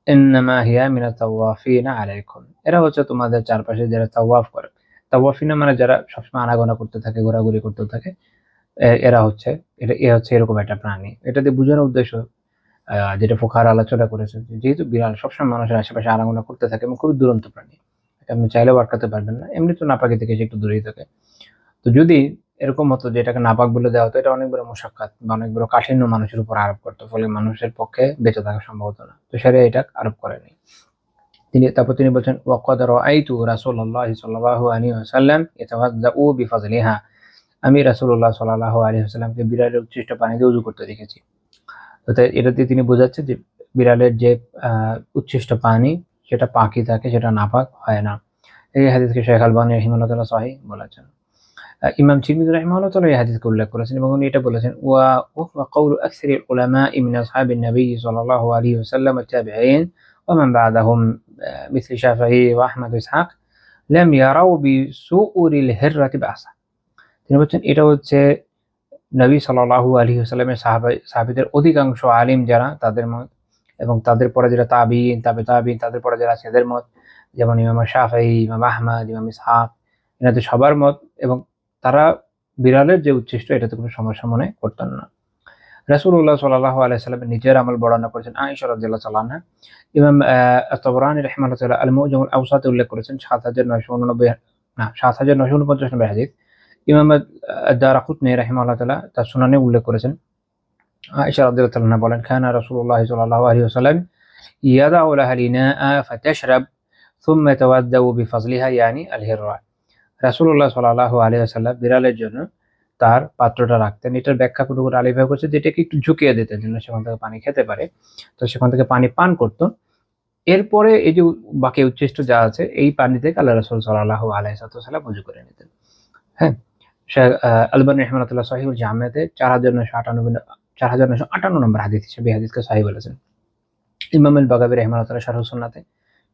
S2: ইন্নামা হিয়া মিনাত তাওয়াফিনা আলাইকুম, এরা হচ্ছে তোমাদের চারপাশে যারা তাওয়াফ করে। তাওয়াফিনা মানে যারা সবসময় আনাগোনা করতে থাকে, ঘোরাঘুরি করতে থাকে, এরা হচ্ছে, এ হচ্ছে এরকম একটা প্রাণী। এটা দিয়ে বোঝানোর উদ্দেশ্য, যেটা ফুকাহারা আলোচনা করেছে, যেহেতু বিড়াল সবসময় মানুষের আশেপাশে আনাগোনা করতে থাকে এবং খুবই দুরন্ত প্রাণী, এটা আপনি চাইলেও আটকাতে পারবেন না, এমনি তো নাপাকি থেকে একটু দূরেই থাকে। তো যদি এরকম হতো যে এটাকে নাপাক বলে দেওয়া হতো, এটা অনেক বড় মুশাক্কাত বা অনেক বড় কাঠিন্য মানুষের উপর আরোপ করতো, ফলে মানুষের পক্ষে বেঁচে থাকা সম্ভব হতো না। তো শরিয়া এটা আরোপ করেনি। তারপর তিনি বলছেন, ওয়াকাদ রাআইতু রাসূলুল্লাহ সাল্লাল্লাহু আলাইহি ওয়াসাল্লাম ইয়াতাওয়াদ্দাউ বিফাযলিহা, আমি রাসূলুল্লাহ সাল্লাল্লাহু আলাইহি ওয়াসাল্লামকে বিড়ালের উচ্ছিষ্ট পানি দিয়ে ওযু করতে দেখেছি। তো এটা দিয়ে তিনি বোঝাচ্ছে যে বিড়ালের যে উচ্ছিষ্ট পানি সেটা পাকি থাকে, সেটা নাপাক হয় না। এই হাদিসকে শেখ আলবানী রাহিমাহুল্লাহ তাআলা সহিহ বলেছেন। ইমাম তিরমিজি রাহিমাহুল্লাহ তাআলা এই হাদিসকে উল্লেখ করেছেন এবং উনি এটা বলেছেন, ওয়া কাউলু আকসারিল উলামা'i মিন আসহাবিন নবী সাল্লাল্লাহু আলাইহি ওয়াসাল্লাম ওয়া তাবিঈন ওয়া মান বা'দাহুম مثل শাফিঈ ওয়া আহমদ ওয়া ইসহাক লাম ইয়ারাউ বিসুউরিল হিররাতি বাসা। তিনি বলছেন এটা হচ্ছে নবী সাল্লাল্লাহু আলাইহি ওয়াসাল্লামের সাহাবীদের অধিকাংশ আলিম যারা, তাদের মত, এবং তাদের পরে যারা তাবিঈন, তাবিঈন, তাদের পরে যারা আছে এদের মত, যেমন ইমাম শাফিঈ, ইমাম আহমদ, ইমাম ইসহাক, এনাদের সবার মত, এবং তারা বিড়ালের যে উচ্ছিষ্ট এটাতে কোনো সমস্যা মনে করতেন না। রাসূলুল্লাহ সাল্লাল্লাহু আলাইহি ওয়াসাল্লাম নিজের আমল বর্ণনা করেছেন আয়েশা রাদিয়াল্লাহু তাআলা আনহা। ইমাম আত-তাবরানী রাহিমাহুল্লাহ তাআলা আল-মু'জাম আল-আওসাতে উল্লেখ করেছেন 7949 নম্বর হাদিস। ইমাম আদ-দারাকুতনি রাহিমাহুল্লাহ তাআলা তার সুনানে উল্লেখ করেছেন, আয়েশা রাদিয়াল্লাহু তাআলা বলেন, কানা রাসূলুল্লাহ সাল্লাল্লাহু আলাইহি ওয়াসাল্লাম ইয়াদাউ লাহা লিনাআ ফাতাশরাব থুম্মা তাওয়াদ্দাউ বিফাযলিহা ইয়ানি আল-হিররা। রাসূলুল্লাহ সাল্লাল্লাহু আলাইহি ওয়াসাল্লাম বিড়ালের জন্য তার পাত্রটা রাখতেন। এটার ব্যাখ্যা কুতুবুল আলিফা করছে যে এটাকে একটু ঝুঁকিয়ে দিতেন যেন সেখান থেকে পানি খেতে পারে, তো সেখান থেকে পানি পান করত। এরপরে এই যে বাকি উচ্ছিষ্ট যা আছে এই পানি থেকে আল্লাহ রাসূল সাল্লাল্লাহু আলাইহি ওয়াসাল্লাম ওযু করে নিতেন। হ্যাঁ, শেখ আলবানী রহমাতুল্লাহ সহিহুল জামিয়াতে 4958 নম্বর হাদিস হিসেবে এই হাদিসকে সহিহ বলেছেন। ইমাম আল বাগাবী রহমাতুল্লাহ শারহ সুন্নাতে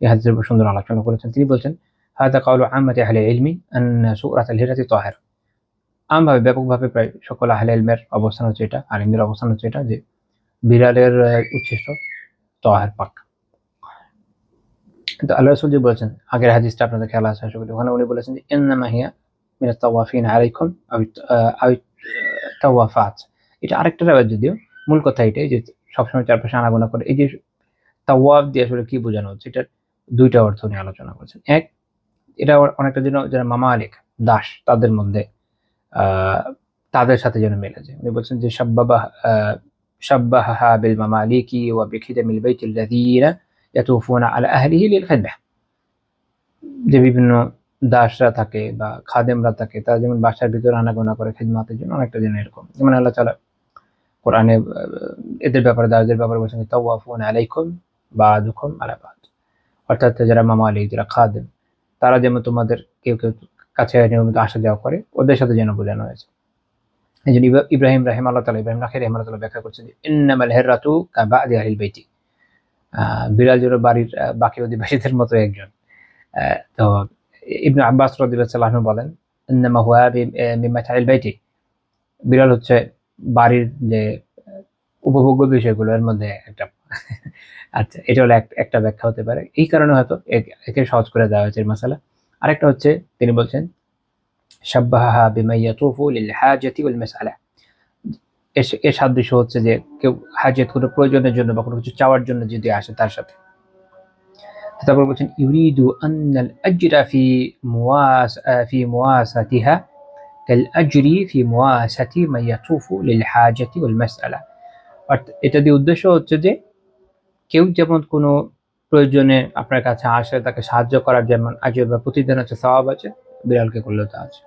S2: এই হাদিসের উপর সুন্দর আলোচনা করেছেন। তিনি বলছেন, হাদা কাউলু আম্মাতি আহলি ইলমি আন্না সূরাতুল হিজরাতি তাহির। আমভাবে ব্যাপকভাবে প্রায় সকল আহলে ইলমের অবস্থান হচ্ছে এটা, আলিমদের অবস্থান হচ্ছে এটা, যে বিড়ালের উচ্ছিষ্ট তাহির পাক। কিন্তু আল্লাহ রাসূল যে বলেছেন, আগের হাদিসটা আপনাদের খেয়াল আছে আশা করি, ওখানে উনি বলেছেন যে ইন্নামা হিয়া মিনাত তাওয়াফিন আলাইকুম আও তাওয়াফাত। এটা আরেকটা রেওয়ায়াত, যদিও মূল কথা এটাই যে সবসময় চারপাশে আনাগোনা করে। এই যে তাওয়াফ দিয়ে আসলে কি বোঝানো হচ্ছে, এটার দুইটা অর্থ নিয়ে আলোচনা করেছেন। এক, এটা অনেকটা যেন যারা মামালিক দাস তাদের মধ্যে তাদের সাথে যেন মেলে যায়। উনি বলছেন যে শাব্বাহা বিল মামালিকি ওয়া বিখিদামিল বাইতিল লাযীনা ইয়াতুফুনা আলা আহলিহি লিল খিদমাহ। যে বিভিন্ন দাসরা থাকে বা খাদেমরা থাকে, তারা যেমন বাসার ভিতরে আনাগোনা করে খিদমতের জন্য, অনেকটা যেন এরকম। যেমন আল্লাহ তাআলা কোরআনে এদের ব্যাপারে, দাসদের ব্যাপারে বলছেন তাওয়াফুনা আলাইকুম বা'দুকুম আলা বা'দ। অর্থাৎ যারা মামালিক, যারা খাদেম, তারা যেমন তোমাদের কেউ কেউ কাছে নিয়মিত আসা যাওয়া করে, ওদের সাথে যেন বোঝানো হয়েছে। এই জন্য ইব্রাহিম নাখী রাহিমাহুল্লাহ ব্যাখ্যা করছেন যে ইন্নামাল হিররাতু কাবাদি আহলিল বাইতি। বিড়াল যেন বাড়ির বাকি অধিবাসীদের মতো একজন। তো ইবনে আব্বাস রাদিয়াল্লাহু আনহু বলেন, ইন্নামা হুয়া মিন মাতাইল বাইতি। বিড়াল হচ্ছে বাড়ির যে উপভোগ্য বিষয়গুলোর মধ্যে একটা। আচ্ছা, এটা হলো একটা ব্যাখ্যা হতে পারে। এই কারণে হয়তো একে সহজ করে দেওয়া হয়েছে মাসালা। আরেকটা হচ্ছে, তিনি বলছেন শাব্বাহা বিমা ইয়াতুফু লিল হাজাতি ওয়াল মাসআলা। এর সাদৃশ্য হচ্ছে যে কেউ হাজত, কোনো প্রয়োজনের জন্য বা কোনো কিছু চাওয়ার জন্য যদি আসে তার সাথে। তারপর বলছেন ইউরিদু আন্নাল আজরা ফি মুওয়াসাতিহা কাল আজরি ফি মুওয়াসাতি মা ইয়াতুফু লিল হাজাতি ওয়াল মাসআলা। অর্থাৎ এটা দিয়ে উদ্দেশ্য হচ্ছে যে কেউ যেমন কোনো প্রয়োজনে আপনার কাছে আসে, তাকে সাহায্য করার যেমন আজর বা প্রতিদান আছে, সওয়াব আছে, বিড়ালকে করলেও তা আছে।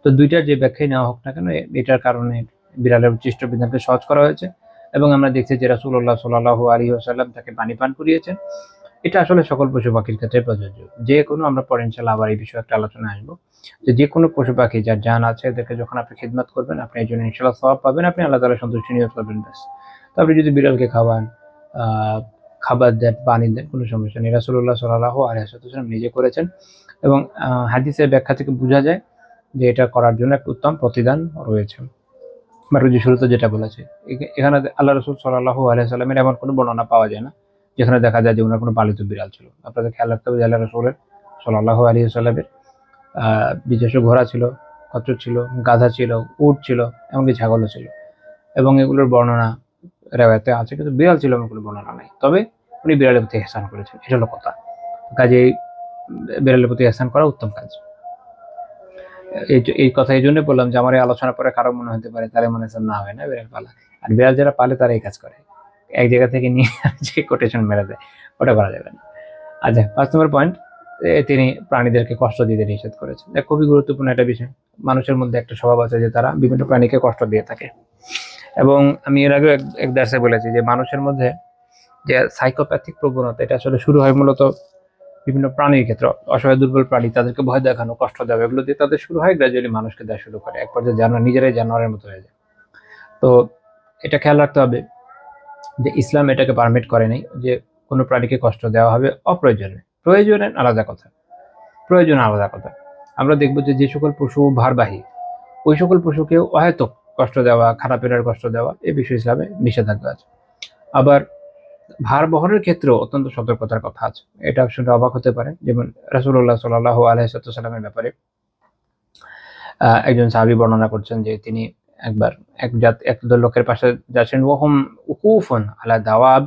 S2: তো দুইটার যে ব্যাখ্যাই নেওয়া হোক না কেন, এটার কারণে বিড়ালের উচ্ছিষ্ট বিধানকে সহজ করা হয়েছে। এবং আমরা দেখছি যে রাসূলুল্লাহ সাল্লাল্লাহু আলাইহি ওয়াসাল্লাম তাকে পানি পান করিয়েছেন। এটা আসলে সকল পশু পাখির ক্ষেত্রে প্রযোজ্য। যে কোনো, আমরা পরে ইনশাআল্লাহ আবার এই বিষয়ে একটা আলোচনায় আসবো, যে কোনো পশু পাখি যার জান আছে, এদেরকে যখন আপনি খিদমত করবেন, আপনি এই জন্য ইনশাআল্লাহ সওয়াব পাবেন, আপনি আল্লাহ তাআলার সন্তুষ্টি নিয়ত করবেন ব্যাস। তো আপনি যদি বিড়ালকে খাওয়ান, খাবার দেন, পানি দেন, কোনো সমস্যা নেই। রাসূলুল্লাহ সাল্লাল্লাহু আলাইহি ওয়াসাল্লাম নিজে করেছেন। এবং হাদিসের ব্যাখ্যা থেকে বোঝা যায় যে এটা করার জন্য একটা উত্তম প্রতিদান রয়েছে। যে শুরুতে যেটা বলেছে, এখানে আল্লাহ রাসূল সাল্লাল্লাহু আলাইহি ওয়াসাল্লামের এমন কোনো বর্ণনা পাওয়া যায় না যেখানে দেখা যায় যে ওনার কোনো পালিত বিড়াল ছিল। আপনাদের খেয়াল রাখতে হবে যে আল্লাহ রাসূলের সাল্লাল্লাহু আলাইহি ওয়াসাল্লামের নিজস্ব ঘোড়া ছিল, খচ্চর ছিল, গাধা ছিল, উট ছিল, এমনকি ছাগলও ছিল। এবং এগুলোর বর্ণনা রেওয়ায়াতে আছে, কিন্তু বিড়াল ছিল এমন কোনো বর্ণনা নাই। তবে উনি বিড়ালের প্রতি ইহসান করেছেন, এটা হলো কথা। কাজেই বিড়ালের প্রতি ইহসান করা উত্তম কাজ। এই কথা এই জন্য বললাম যে আমার এই আলোচনা পরে কারো মনে হতে পারে তারা মনে হচ্ছে না হয় না বিড়াল পালা, আর বিড়াল যারা পালে তারা এই কাজ করে, এক জায়গা থেকে নিয়ে যে কোটেশন মেরে দেয়, ওটা করা যাবে না। আচ্ছা, 5 নম্বর পয়েন্ট, তিনি প্রাণীদেরকে কষ্ট দিতে নিষেধ করেছেন। খুবই গুরুত্বপূর্ণ একটা বিষয়। মানুষের মধ্যে একটা স্বভাব আছে যে তারা বিভিন্ন প্রাণীকে কষ্ট দিয়ে থাকে। এবং আমি এর আগে এক দার্সে বলেছি যে মানুষের মধ্যে যে সাইকোপ্যাথিক প্রবণতা, এটা আসলে শুরু হয় মূলত বিভিন্ন প্রাণীর ক্ষেত্রে। অসহায় দুর্বল প্রাণী, তাদেরকে ভয় দেখানো, কষ্ট দেওয়া, এগুলো দিয়ে তাদের শুরু হয়, গ্রাজুয়ালি মানুষকে দেওয়া শুরু করে, এক পর্যায়ে নিজেরাই জানোয়ারের মতো হয়ে যায়। তো এটা খেয়াল রাখতে হবে যে ইসলাম এটাকে পারমিট করেনি যে কোনো প্রাণীকে কষ্ট দেওয়া হবে অপ্রয়োজনে। প্রয়োজনে আলাদা কথা, প্রয়োজন আলাদা কথা। আমরা দেখবো যে যে সকল পশু ভারবাহী, ওই সকল পশুকে অহেতুক কষ্ট দেওয়া, খারাপের কষ্ট দেওয়া, এই বিষয়ে ইসলামে নিষেধাজ্ঞা আছে। আবার ভার বহনের ক্ষেত্রেও অত্যন্ত সতর্কতার কথা আছে। এটা শুনে অবাক হতে পারে, যেমন রাসূলুল্লাহ সাল্লাল্লাহু আলাইহি ওয়াসাল্লামের ব্যাপারে একজন সাহাবী বর্ণনা করছেন যে তিনি একবার একদল লোকের পাশে যাচ্ছেন, ওয়াহুম উকুফুন আলা দাওয়াব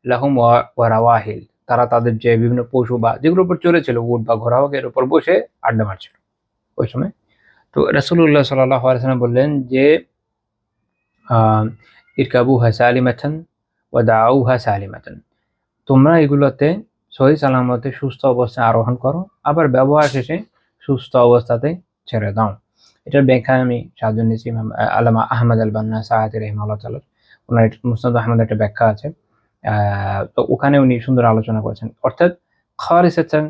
S2: লাহুম ওয়া রাওয়াহিল। তারা তাদের যে বিভিন্ন পশু বা যেগুলোর উপর চড়েছিল, উট বা ঘোড়া হোক, এর উপর বসে আড্ডা মারছিল ওই সময়। তো রাসূলুল্লাহ সাল্লাল্লাহু আলাইহি ওয়াসাল্লাম বললেন যে ইরকাবুহা সালিমাতান ওয়া দাউহা সালিমাতান। তোমরা এগুলোতে সহি সালামতে সুস্থ অবস্থায় আরোহণ করো, আবার ব্যবহার শেষে সুস্থ অবস্থাতে ছেড়ে দাও। এটার ব্যাখ্যা আমি সাহায্য নিয়েছি ইমাম আল্লামা আহমদ আল বান্না সাহাতি রাহিমাহুল্লাহ তাআলা, ওনার মুসনাদ আহমদ একটা ব্যাখ্যা আছে। তো ওখানে উনি সুন্দর আলোচনা করেছেন। অর্থাৎ খারিসাতান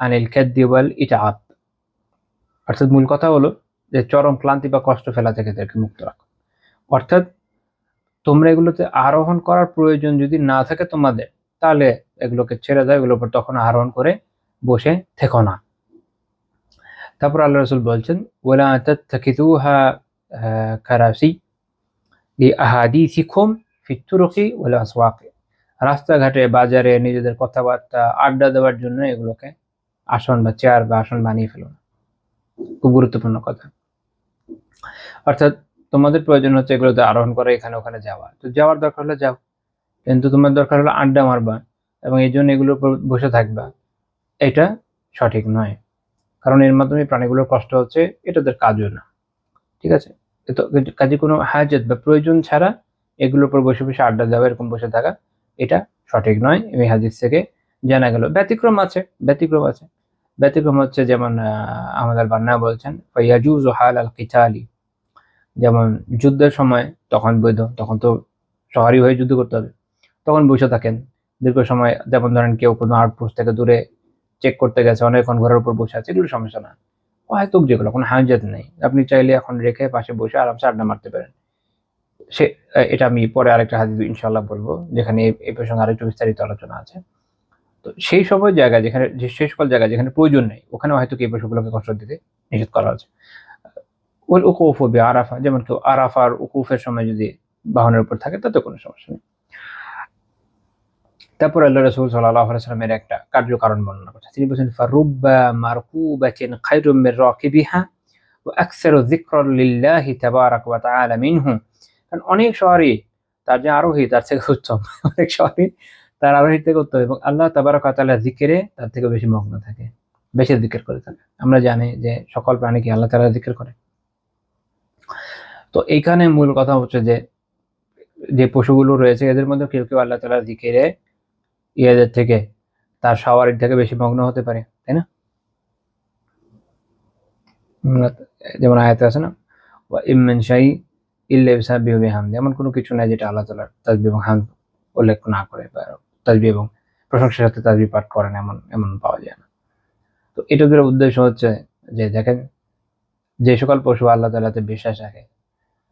S2: আনিল কাদ্দি ওয়াল ইতআব। অর্থাৎ মূল কথা হলো যে চরম ক্লান্তি বা কষ্ট ফেলা থেকে তাদেরকে মুক্ত রাখো। অর্থাৎ তোমরা এগুলোতে আরোহণ করার প্রয়োজন যদি না থাকে তোমাদের, তাহলে এগুলোকে ছেড়ে দাও, এগুলোর উপর তখন আরোহণ করে বসে থেকো না। তারপর আল্লাহ রাসূল বলছেন, ওয়ালা তাত্তাখিযুহা কারাসি লিআহাদিসিকুম ফিত তুরুকি ওয়াল আসওয়াকি। রাস্তাঘাটে, বাজারে নিজেদের কথাবার্তা আড্ডা দেওয়ার জন্য এগুলোকে আসন বা চেয়ার বা আসন বানিয়ে ফেলো না। খুব গুরুত্বপূর্ণ কথা। অর্থাৎ তোমাদের প্রয়োজন হচ্ছে এগুলোতে আরোহণ করে এখানে ওখানে যাওয়া, তো যাওয়ার দরকার হলে যাও, কিন্তু তোমার দরকার হলো আড্ডা মারবা এবং এই জন্য এগুলোর উপর বসে থাকবা, এটা সঠিক নয়। কারণ এর মাধ্যমে প্রাণীগুলোর কষ্ট হচ্ছে, এটা ওদের কাজও না। ঠিক আছে? তো কাজে কোনো হাজত বা প্রয়োজন ছাড়া এগুলোর উপর বসে বসে আড্ডা দেওয়া, এরকম বসে থাকা, এটা সঠিক নয়। এই হাদিস থেকে জানা গেল। ব্যতিক্রম আছে, ব্যতিক্রম হচ্ছে যেমন আমাদের বান্না বলছেন, ফায়াজুজু হালাল কিতালি, যেমন যুদ্ধের সময় তখন বৈধ, তখন তো শহরি হয়ে যুদ্ধ করতে হবে, তখন বসে থাকেন দীর্ঘ সময়। যেমন ধরেন কেউ কোনো আউটপোস্ট থেকে দূরে চেক করতে গেছে, অনেকক্ষণ ঘরের উপর বসে আছে, এগুলো সমস্যা না। হয়তো যেগুলো কোনো হাজত নেই, আপনি চাইলে এখন রেখে পাশে বসে আরামসে আড্ডা মারতে পারেন। সে এটা আমি পরে আরেকটা হাদিস ইনশাআল্লাহ বলবো, যেখানে এই প্রসঙ্গে আরেকটু বিস্তারিত আলোচনা আছে। তো সেই সকল জায়গায় যেখানে, সেই সকল জায়গায় যেখানে প্রয়োজন নেই, ওখানে হয়তো কি এই পশুগুলোকে কষ্ট দিতে নিষেধ করা আছে। ওল উকুফ আরাফা, যেমন কেউ আরাফার উকুফের সময় যদি বাহনের উপর থাকে তাতে কোনো সমস্যা নেই। তারপর আল্লাহ রাসূল সাল্লাল্লাহু আলাইহি ওয়াসাল্লামের একটা কার্যকারণ বর্ণনা করছেন। তিনি বলেছেন, ফারুব্বা মারকুবাতিন খায়রুম মির রাকিবিহা ওয়া আকসারু যিকরান লিল্লাহি তাবারাক ওয়া তাআলা মিনহু। কারণ অনেক শহরে তার যে আরোহী তার থেকে উত্তম, অনেক শহরে তার আরোহীর থেকে উত্তম, এবং আল্লাহ তাবারাক ওয়া তাআলার যিকিরে তার থেকে বেশি মগ্ন থাকে, বেশি যিকির করে থাকে। আমরা জানি যে সকল প্রাণী কি আল্লাহ তাআলা যিকির করে। তো এইখানে মূল কথা হচ্ছে যে যে পশুগুলো রয়েছে এদের মধ্যে কেউ কেউ আল্লাহ তাআলার যিকিরে ইয়েদের থেকে, তার সওয়ারির থেকে বেশি মগ্ন হতে পারে, তাই না? যেমন আয়াতে আছে না, ওয়া ইম মিন শাই ইল্লা ইউসাব্বিহু বিহামদি, এমন কোনো কিছু নাই যেটা আল্লাহ তাআলার তাসবিহ এবং হামদ উল্লেখ না করে, বা তাসবিহ এবং প্রশংসার সাথে তাসবিহ পাঠ করেন, এমন পাওয়া যায় না। তো এটাদের উদ্দেশ্য হচ্ছে যে দেখেন, যে সকল পশু আল্লাহ তাআলাতে বিশ্বাস রাখে,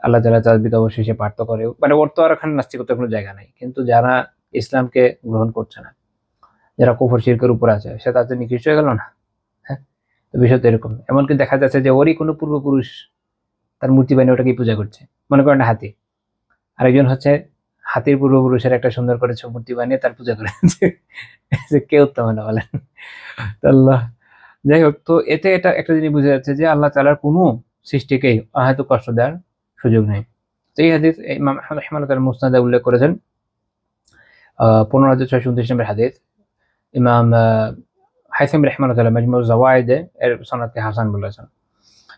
S2: আল্লাহ তাআলা তাসবিহ অবশ্যই সে পাঠ করে, মানে ওর তো আর এখানে নাস্তিকতার কোনো জায়গা নাই। কিন্তু যারা ইসলামকে গ্রহণ করছে না, যারা কুফর শিরকের উপর আছে, সে তাতে নিকৃষ্ট হয়ে গেল না? হ্যাঁ, তো বিষয় তো এরকম। এমনকি দেখা যাচ্ছে যে ওরই কোনো পূর্বপুরুষ তার মূর্তি বানিয়ে ওটাকেই পূজা করছে। মনে করেন হাতি, আরেকজন হচ্ছে হাতির পূর্বপুরুষের একটা সুন্দর করে মূর্তি বানিয়ে তার পূজা করে, যে কে উত্তম না বলেন? তো আল্লাহ, যাই হোক, তো এতে এটা একটা জিনিস বোঝা যাচ্ছে যে আল্লাহ তাআলার কোনো সৃষ্টিকেই হয়তো কষ্ট দেওয়ার সুযোগ নেই। তো এই হাদিস ইমাম আহমদ রাহিমাহুল্লাহ মুসনাদে উল্লেখ করেছেন, 15,629 নম্বর হাদিস। ইমাম হাইসাম রাহিমাহুল্লাহ মাজমুউজ যাওয়ায়েদে এর সনদকে হাসান বলেছেন।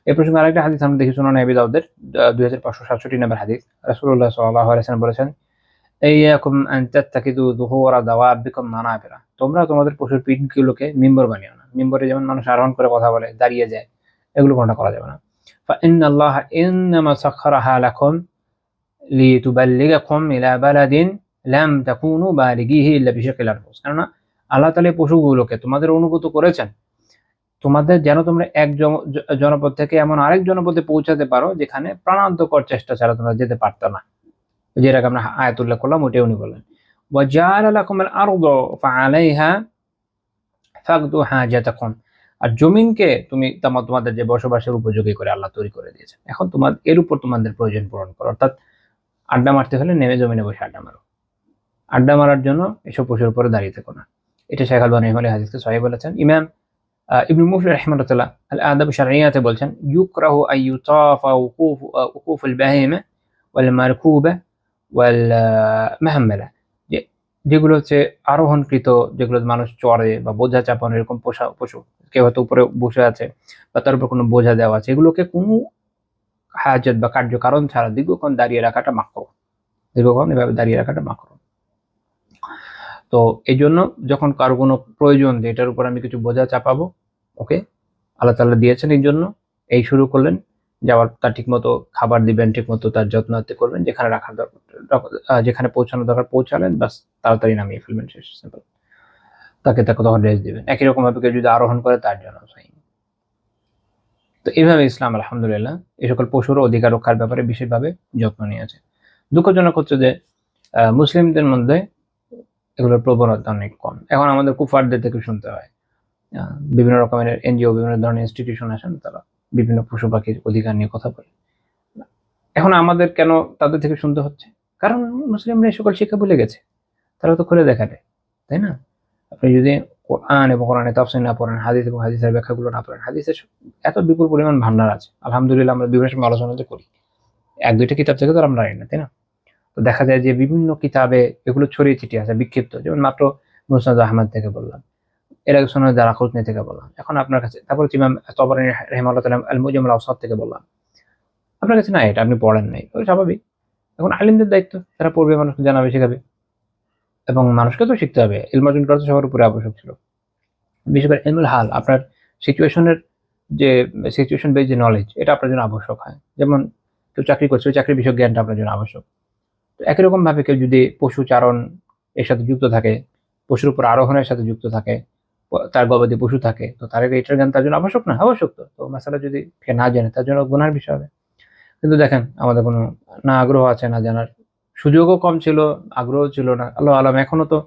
S2: এই প্রসঙ্গে আরেকটা হাদিস আমরা দেখি সুনান আবি দাউদের 2567 নম্বর হাদিস। রাসূলুল্লাহ সাল্লাল্লাহু আলাইহি ওয়াসাল্লাম বলেছেন, ইয়্যাকুম আন তাত্তাকিযু যুহুরা দাওয়াবিকুম মানাবিরা, তোমরা তোমাদের পশুর পিঠগুলোকে মিম্বর বানিও না। মিম্বরে যেমন মানুষ আরোহণ করে কথা বলে, দাঁড়িয়ে যায়, এগুলো কোনটা করা যাবে না। ফাইন্নাল্লাহা ইন্নামা সাখখারাহা লাকুম লিতুবাল্লিগাকুম ইলা বালাদিন লাম তাকুনু বালিগিহি ইল্লা বিশিক্কিল আনফুস। কেননা আল্লাহ তাআলা এই পশুগুলোকে তোমাদের অনুগত করেছেন তোমাদের যেন তোমরা এক জনপদ থেকে এমন আরেক জনপদে পৌঁছাতে পারো যেখানে প্রাণান্তকর চেষ্টা ছাড়া তোমরা যেতে পারতো না। যেটাকে আমরা আয়াত উল্লেখ করলাম, ওইটাই উনি বললেন, ওয়াজাআলা লাকুমুল আরদা ফাআলাইহা ফাকদু হাজাতাকুম। আর জমিনকে তুমি তোমাদের যে বসবাসের উপযোগী করে আল্লাহ তৈরি করে দিয়েছেন, এখন এর উপর তোমাদের প্রয়োজন পূরণ করো। অর্থাৎ আড্ডা মারতে হলে নেমে জমিনে বসে আড্ডা মারো, আড্ডা মারার জন্য এসব পশুর উপরে দাঁড়িয়ে থেকো না। এটা শেখ আলবানী রাহিমাহুল্লাহ হাদিসকে সহিহ বলেছেন। ইমাম ইবনে মুফলিহ রাহিমাহুল্লাহ আল আদাব শারঈয়াতে বলছেন, ইউকরাহু আন ইউতাফা উকুফুল বাহিমা ওয়াল মারকুবা ওয়াল মাহমালা, যেগুলো হচ্ছে আরোহণকৃত, যেগুলো মানুষ চড়ে বা বোঝা চাপানো, এরকম পশু, কেউ হয়তো উপরে বসে আছে বা তার উপর কোনো বোঝা দেওয়া আছে, এগুলোকে কোনো হাজত বা কার্যকারণ ছাড়া দীর্ঘক্ষণ দাঁড়িয়ে রাখাটা মাকরুহ, দীর্ঘক্ষণ এভাবে দাঁড়িয়ে রাখাটা মাকরুহ। তো এই জন্য যখন কারো কোনো প্রয়োজন যে এটার উপর আমি কিছু বোঝা চাপাবো, ওকে, আল্লাহ তাআলা দিয়েছেন, এই জন্য এই শুরু করলেন, যাওয়ার তার ঠিকমতো খাবার দিবেন, ঠিকমতো তার যত্ন করবেন, যেখানে রাখার দরকার, যেখানে পৌঁছানো দরকার পৌঁছালেন, বাস তাড়াতাড়ি নামিয়ে ফেলবেন, শেষ, সিম্পল। তাকে তখন রেস্ট দিবেন। একই রকম ভাবে কেউ যদি আরোহণ করে তার জন্য তো এইভাবে ইসলাম আলহামদুলিল্লাহ এই সকল পশুর অধিকার রক্ষার ব্যাপারে বিশেষভাবে যত্ন নিয়েছে। দুঃখজনক হচ্ছে যে মুসলিমদের মধ্যে এগুলোর প্রবণতা অনেক কম। এখন আমাদের কুফারদের থেকে শুনতে হয়, বিভিন্ন রকমের এনজিও, বিভিন্ন ধরনের ইনস্টিটিউশন আসেন, তারা বিভিন্ন পশু পাখির অধিকার নিয়ে কথা বলে। এখন আমাদের কেন তাদের থেকে শুনতে হচ্ছে? কারণ মুসলিমরা এই সকল শিক্ষা ভুলে গেছে, তারা তো খুলে দেখাবে, তাই না? আপনি যদি কোরআন এবং কোরআনের তাফসীর না পড়েন, হাদিস এবং হাদিসের ব্যাখ্যাগুলো না পড়েন, হাদিসের এত বিপুল পরিমাণ ভান্ডার আছে। আলহামদুলিল্লাহ আমরা বিভিন্ন সময় আলোচনা যে করি, এক দুইটা কিতাব থেকে তো আমরা জানি না, তাই না? তো দেখা যায় যে বিভিন্ন কিতাবে এগুলো ছড়িয়ে ছিটিয়ে আছে, বিক্ষিপ্ত। যেমন মাত্র মুসনাদ আহমদ থেকে বললাম, এর আগে সুনান দারাকুতনি থেকে বললাম, এখন আপনার কাছে, তারপর ইমাম তাবরানী রাহিমাহুল্লাহ তাআলা আল মুজাম আল আওসাত থেকে বললাম, আপনার কাছে না, এটা আপনি পড়েন নাই, ওই স্বাভাবিক। এখন আলিমদের দায়িত্ব, তারা পড়বে, মানুষকে জানাবে, শেখাবে, এবং মানুষকে তো শিখতে হবে। ইলম অর্জন করা তো সবার উপরে আবশ্যক ছিল। বিশেষ করে ইলমুল হাল, আপনার সিচুয়েশনের যে সিচুয়েশন বেস যে নলেজ, এটা আপনার জন্য আবশ্যক হয়। যেমন কেউ চাকরি করছে, ওই চাকরির বিষয়ক জ্ঞানটা আপনার জন্য আবশ্যক। তো একই রকম ভাবে কেউ যদি পশু চারণ এর সাথে যুক্ত থাকে, পশুর উপর আরোহণের সাথে যুক্ত থাকে, তার গবাদি পশু থাকে, তো তার এটার জ্ঞান তার জন্য আবশ্যক না? আবশ্যক। তো মাসালা যদি সে না জানে, তার জন্য গুনার বিষয় হবে। কিন্তু দেখেন আমাদের কোনো না আগ্রহ আছে, না জানার সুযোগও কম ছিল, আগ্রহ ছিল না। আল্লাহ আলাম, এখনো তো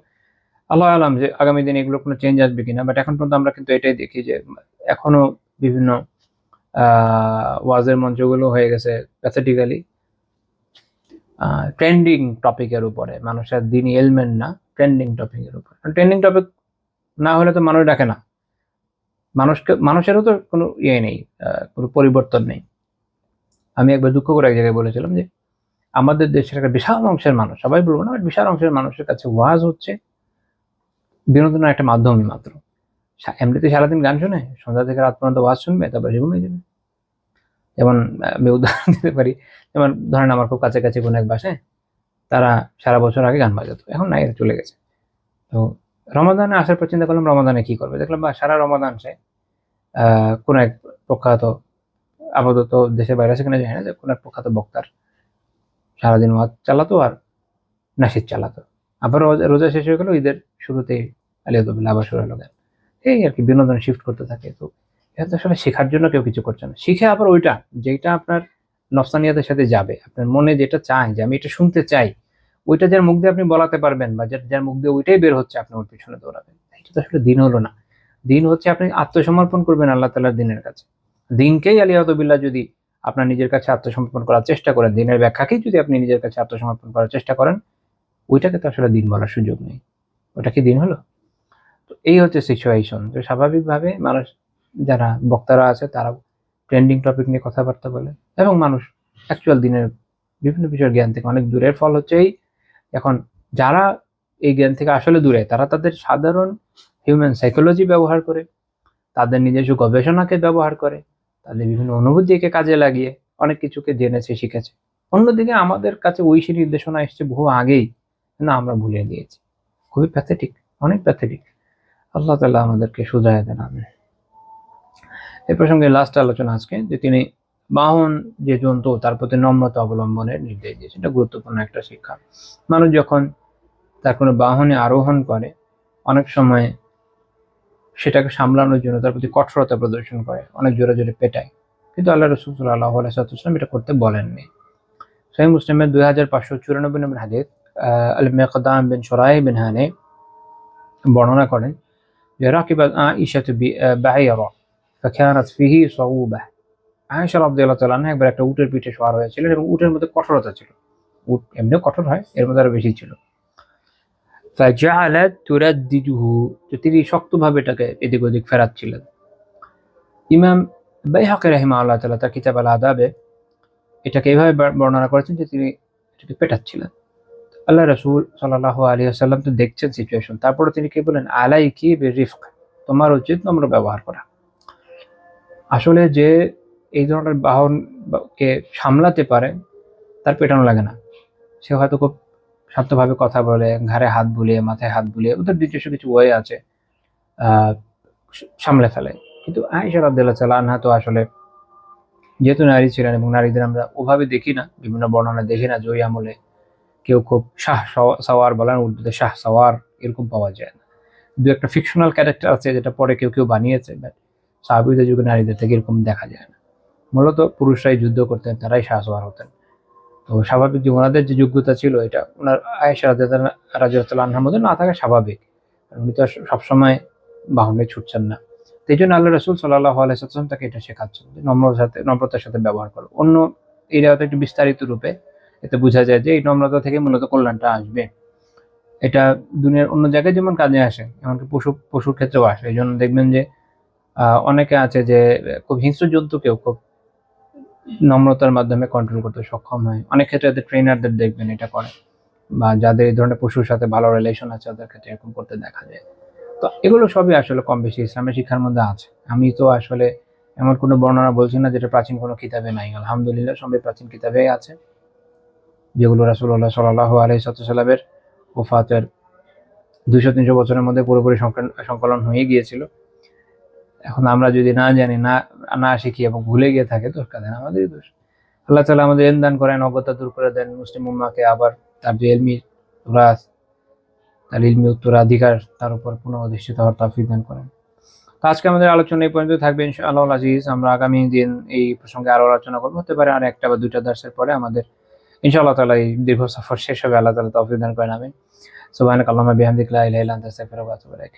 S2: আল্লাহ আলাম যে আগামী দিনে এগুলো কোনো চেঞ্জ আসবে কিনা। বাট এখন পর্যন্ত আমরা কিন্তু এটাই দেখি যে এখনো বিভিন্ন ওয়াজের মঞ্চগুলো হয়ে গেছে প্যাথেটিক্যালি ট্রেন্ডিং টপিকের উপরে, মানুষের দিন এলমেন্ট না, ট্রেন্ডিং টপিকের উপর। ট্রেন্ডিং টপিক না হলে তো মানুষ ডাকে না, মানুষেরও তো কোনো ইয়ে নেই, কোনো পরিবর্তন নেই। আমি একবার দুঃখ করে এক জায়গায় বলেছিলাম যে আমাদের দেশের একটা বিশাল অংশের মানুষ, সবাই বলবো না, বিশাল অংশের মানুষের কাছে ওয়াজ হচ্ছে বিনোদনের একটা মাধ্যমই মাত্র। এমনিতে সারাদিন গান শুনে, সন্ধ্যা থেকে রাত পর্যন্ত ওয়াজ শুনবে, তারপরে ঘুমিয়ে যাবে। যেমন আমি উদাহরণ দিতে পারি, যেমন ধরেন আমার খুব কাছাকাছি কোনো এক বাসায়, তারা সারা বছর আগে গান বাজাতো, এখন নাই, এটা চলে গেছে। তো রমাদানে আসার পর চিন্তা করলাম রমাদানে কি করবে। দেখলাম বা সারা রমাদান সে কোন এক প্রখ্যাত, আপাতত দেশের বাইরে আছে কিনা জানি না, যে কোন এক প্রখ্যাত বক্তার সারাদিন ওয়াজ চালাতো আর নাশিদ চালাতো। আবার রোজা শেষ হয়ে গেল, ঈদের শুরুতেই আলিয়াতুবিল্লাহ আবার শুরু হলো গান। এই আর কি, বিনোদন শিফট করতে থাকে। তো এটা তো আসলে শেখার জন্য কেউ কিছু করছে না, শিখে আবার ওইটা যেটা আপনার নফসানিয়াতের সাথে যাবে, আপনার মনে যেটা চায় যে আমি এটা শুনতে চাই, ওইটা যার মুখ দিয়ে আপনি বলাতে পারবেন, বা যার মুখ দিয়ে ওইটাই বের হচ্ছে, আপনি ওর পিছনে দৌড়াবেন। এটা তো আসলে দিন হলো না। দিন হচ্ছে আপনি আত্মসমর্পণ করবেন আল্লাহ তাআলার দিনের কাছে। দিনকেই আলিয়াতুবিল্লাহ যদি আপনার নিজের কাছে আত্মসমর্পণ করার চেষ্টা করেন, দিনের ব্যাখ্যাকেই যদি আপনি নিজের কাছে আত্মসমর্পণ করার চেষ্টা করেন, ওইটাকে তো আসলে দিন বলার সুযোগ নেই। ওটা কি দিন হলো? তো এই হচ্ছে সিচুয়েশন। তো স্বাভাবিকভাবে মানুষ, যারা বক্তারা আছে, তারা ট্রেন্ডিং টপিক নিয়ে কথাবার্তা বলে, এবং মানুষ অ্যাকচুয়াল দিনের বিভিন্ন বিষয়ের জ্ঞান থেকে অনেক দূরের ফল হচ্ছে এই। এখন যারা এই জ্ঞান থেকে আসলে দূরে, তারা তাদের সাধারণ হিউম্যান সাইকোলজি ব্যবহার করে, তাদের নিজস্ব গবেষণাকে ব্যবহার করে, তাদের বিভিন্ন অনুভূতিকে কাজে লাগিয়ে অনেক কিছুকে জেনেছে, শিখেছে। অন্যদিকে আমাদের কাছে ঐশী নির্দেশনা এসছে বহু আগেই, না আমরা ভুলে গিয়েছি। খুবই প্যাথেটিক, অনেক প্যাথেটিক। আল্লাহ তাআলা আমাদেরকে সুজায় দেন, আমিন। এই প্রসঙ্গে লাস্ট আলোচনা আজকে, যে তিনি বাহন যে জন্তু, তার প্রতি নম্রতা অবলম্বনের নির্দেশ দিয়েছেন। এটা গুরুত্বপূর্ণ একটা শিক্ষা। মানুষ যখন তার কোনো বাহনে আরোহণ করে, অনেক সময় সেটাকে সামলানোর জন্য তার প্রতি কঠোরতা প্রদর্শন করে, অনেক জোরে জোরে পেটায়। কিন্তু আল্লাহ রাসূল সাল্লাল্লাহু আলাইহি ওয়াসাল্লাম এটা করতে বলেননি। সহিহ মুসলিমের 2594 নম্বর হাদিস, আল মিকদাম বিন শুরাইহ বিন হানি বর্ণনা করেন যে রাকিবাত আয়েশা বাঈরা ফাকানাত ফিহি সাউবাহ। আয়েশা রাদিয়াল্লাহু তাআলা আনহা একবার একটা উটের পিঠে সওয়ার হয়েছিলেন, এবং উটের মধ্যে কঠোরতা ছিল। উট এমনিও কঠোর হয়, এর মধ্যে আরো বেশি ছিল। ফাজাআলাত তুরাদ্দিদুহু, তো তিনি শক্তভাবে এটাকে এদিক ওদিক ফেরাচ্ছিলেন। ইমাম বাইহাকী রাহিমাহুল্লাহ তাআলা তার কিতাব আল আদাবে এটাকে এইভাবে বর্ণনা করেছেন যে তিনি এটাকে পেটাচ্ছিলেন। আল্লাহ রাসূল সাল্লাল্লাহু আলাইহি ওয়াসাল্লাম তো দেখছেন সিচুয়েশন, তারপরে তিনি কি বলেন, আলাইকি বিরিফক, তোমার উচিত নম্র ব্যবহার করা। আসলে যে এই ধরনের বাহনকে সামলাতে পারে, তার পেটানো লাগে না। সে হয়তো খুব শান্তভাবে কথা বলে, ঘাড়ে হাত বুলিয়ে, মাথায় হাত বুলিয়ে, ওদের নিজস্ব কিছু ওয়ে আছে, সামলে ফেলে। কিন্তু আয়েশা রাদিয়াল্লাহু তাআলা আনহা তো আসলে, যেহেতু নারী ছিলেন, এবং নারীদের আমরা ওভাবে দেখি না, বিভিন্ন বর্ণনা দেখি না যে ওই আমলে কেউ খুব শাহ সাওয়ার বলেন উর্দুতে, শাহ সাওয়ার এরকম পাওয়া যায় না। দু একটা ফিকশনাল ক্যারেক্টার আছে যেটা পরে কেউ কেউ বানিয়েছে, বাট সাহাবীদের যুগে নারীদের থেকে এরকম দেখা যায় না। মূলত পুরুষরাই যুদ্ধ করতেন, তারাই শাহসওয়ার হতেন। তো স্বাভাবিক যে ওনাদের যে যোগ্যতা ছিল এটা ওনার আয়েশা রাদিয়াল্লাহু আনহার মধ্যে না থাকা স্বাভাবিক। উনি তো সবসময় বাহনে ছুটছেন না। তো এই জন্য আল্লাহ রসুল সাল্লাল্লাহু আলাইহি ওয়াসাল্লাম তাকে এটা শেখাচ্ছেন যে নম্রতার সাথে ব্যবহার করো। অন্য এই রেওয়ায়তে একটু বিস্তারিত রূপে এতে বোঝা যায় যে এই নম্রতা থেকে মূলত কল্যাণটা আসবে। এটা দুনিয়ার অন্য জায়গায় যেমন কাজে আসে, এমনকি পশুর ক্ষেত্রেও আসে। এই জন্য দেখবেন যে অনেকে আছে যে খুব হিংস্র জন্তুকেও খুব নম্রতার মাধ্যমে কন্ট্রোল করতে সক্ষম হয়। অনেক ক্ষেত্রে এদের ট্রেনারদের দেখবেন এটা করে, বা যাদের এই ধরনের পশুর সাথে ভালো রিলেশন আছে ওদের ক্ষেত্রে এরকম করতে দেখা যায়। তো এগুলো সবই আসলে কম বেশি ইসলামের শিক্ষার মধ্যে আছে। আমি তো আসলে এমন কোনো বর্ণনা বলছি না যেটা প্রাচীন কোনো কিতাবে নাই। আলহামদুলিল্লাহ সবই প্রাচীন কিতাবেই আছে, যেগুলো রাসূলুল্লাহ সাল্লাল্লাহু আলাইহি ওয়াসাল্লামের ওফাতের 200-300 বছরের মধ্যে পুরোপুরি সংকলন হয়ে গিয়েছিল। এখন আমরা যদি না জানি, না শিখি এবং ভুলে গিয়ে থাকি, দোষ কাদের? আমাদেরই দোষ। আল্লাহ তাআলা আমাদের ইলম দান করেন, অজ্ঞতা দূর করে দেন, মুসলিম উম্মাহকে আবার তার যে ইলমি তুরাস, তার ইলমি উত্তরাধিকার তার উপর পুনঃঅধিষ্ঠিত হওয়ার তৌফিক দান করেন। তো আজকে আমাদের আলোচনা এই পর্যন্ত থাকবে ইনশাআল্লাহ আজিজ। আমরা আগামী দিন এই প্রসঙ্গে আরো আলোচনা করবো, হতে পারে আর একটা বা দুইটা দার্সের পরে আমাদের ইনশাআল্লাহ তাআলা এই দীর্ঘ সফর শেষ হবে। আল্লাহ তাআলা তৌফিক দান করেন, আমিন। সুবহানাকাল্লাহুম্মা বিহামদিকা লা ইলাহা ইল্লা আনতা আস্তাগফিরুকা ওয়া আতুবু ইলাইক।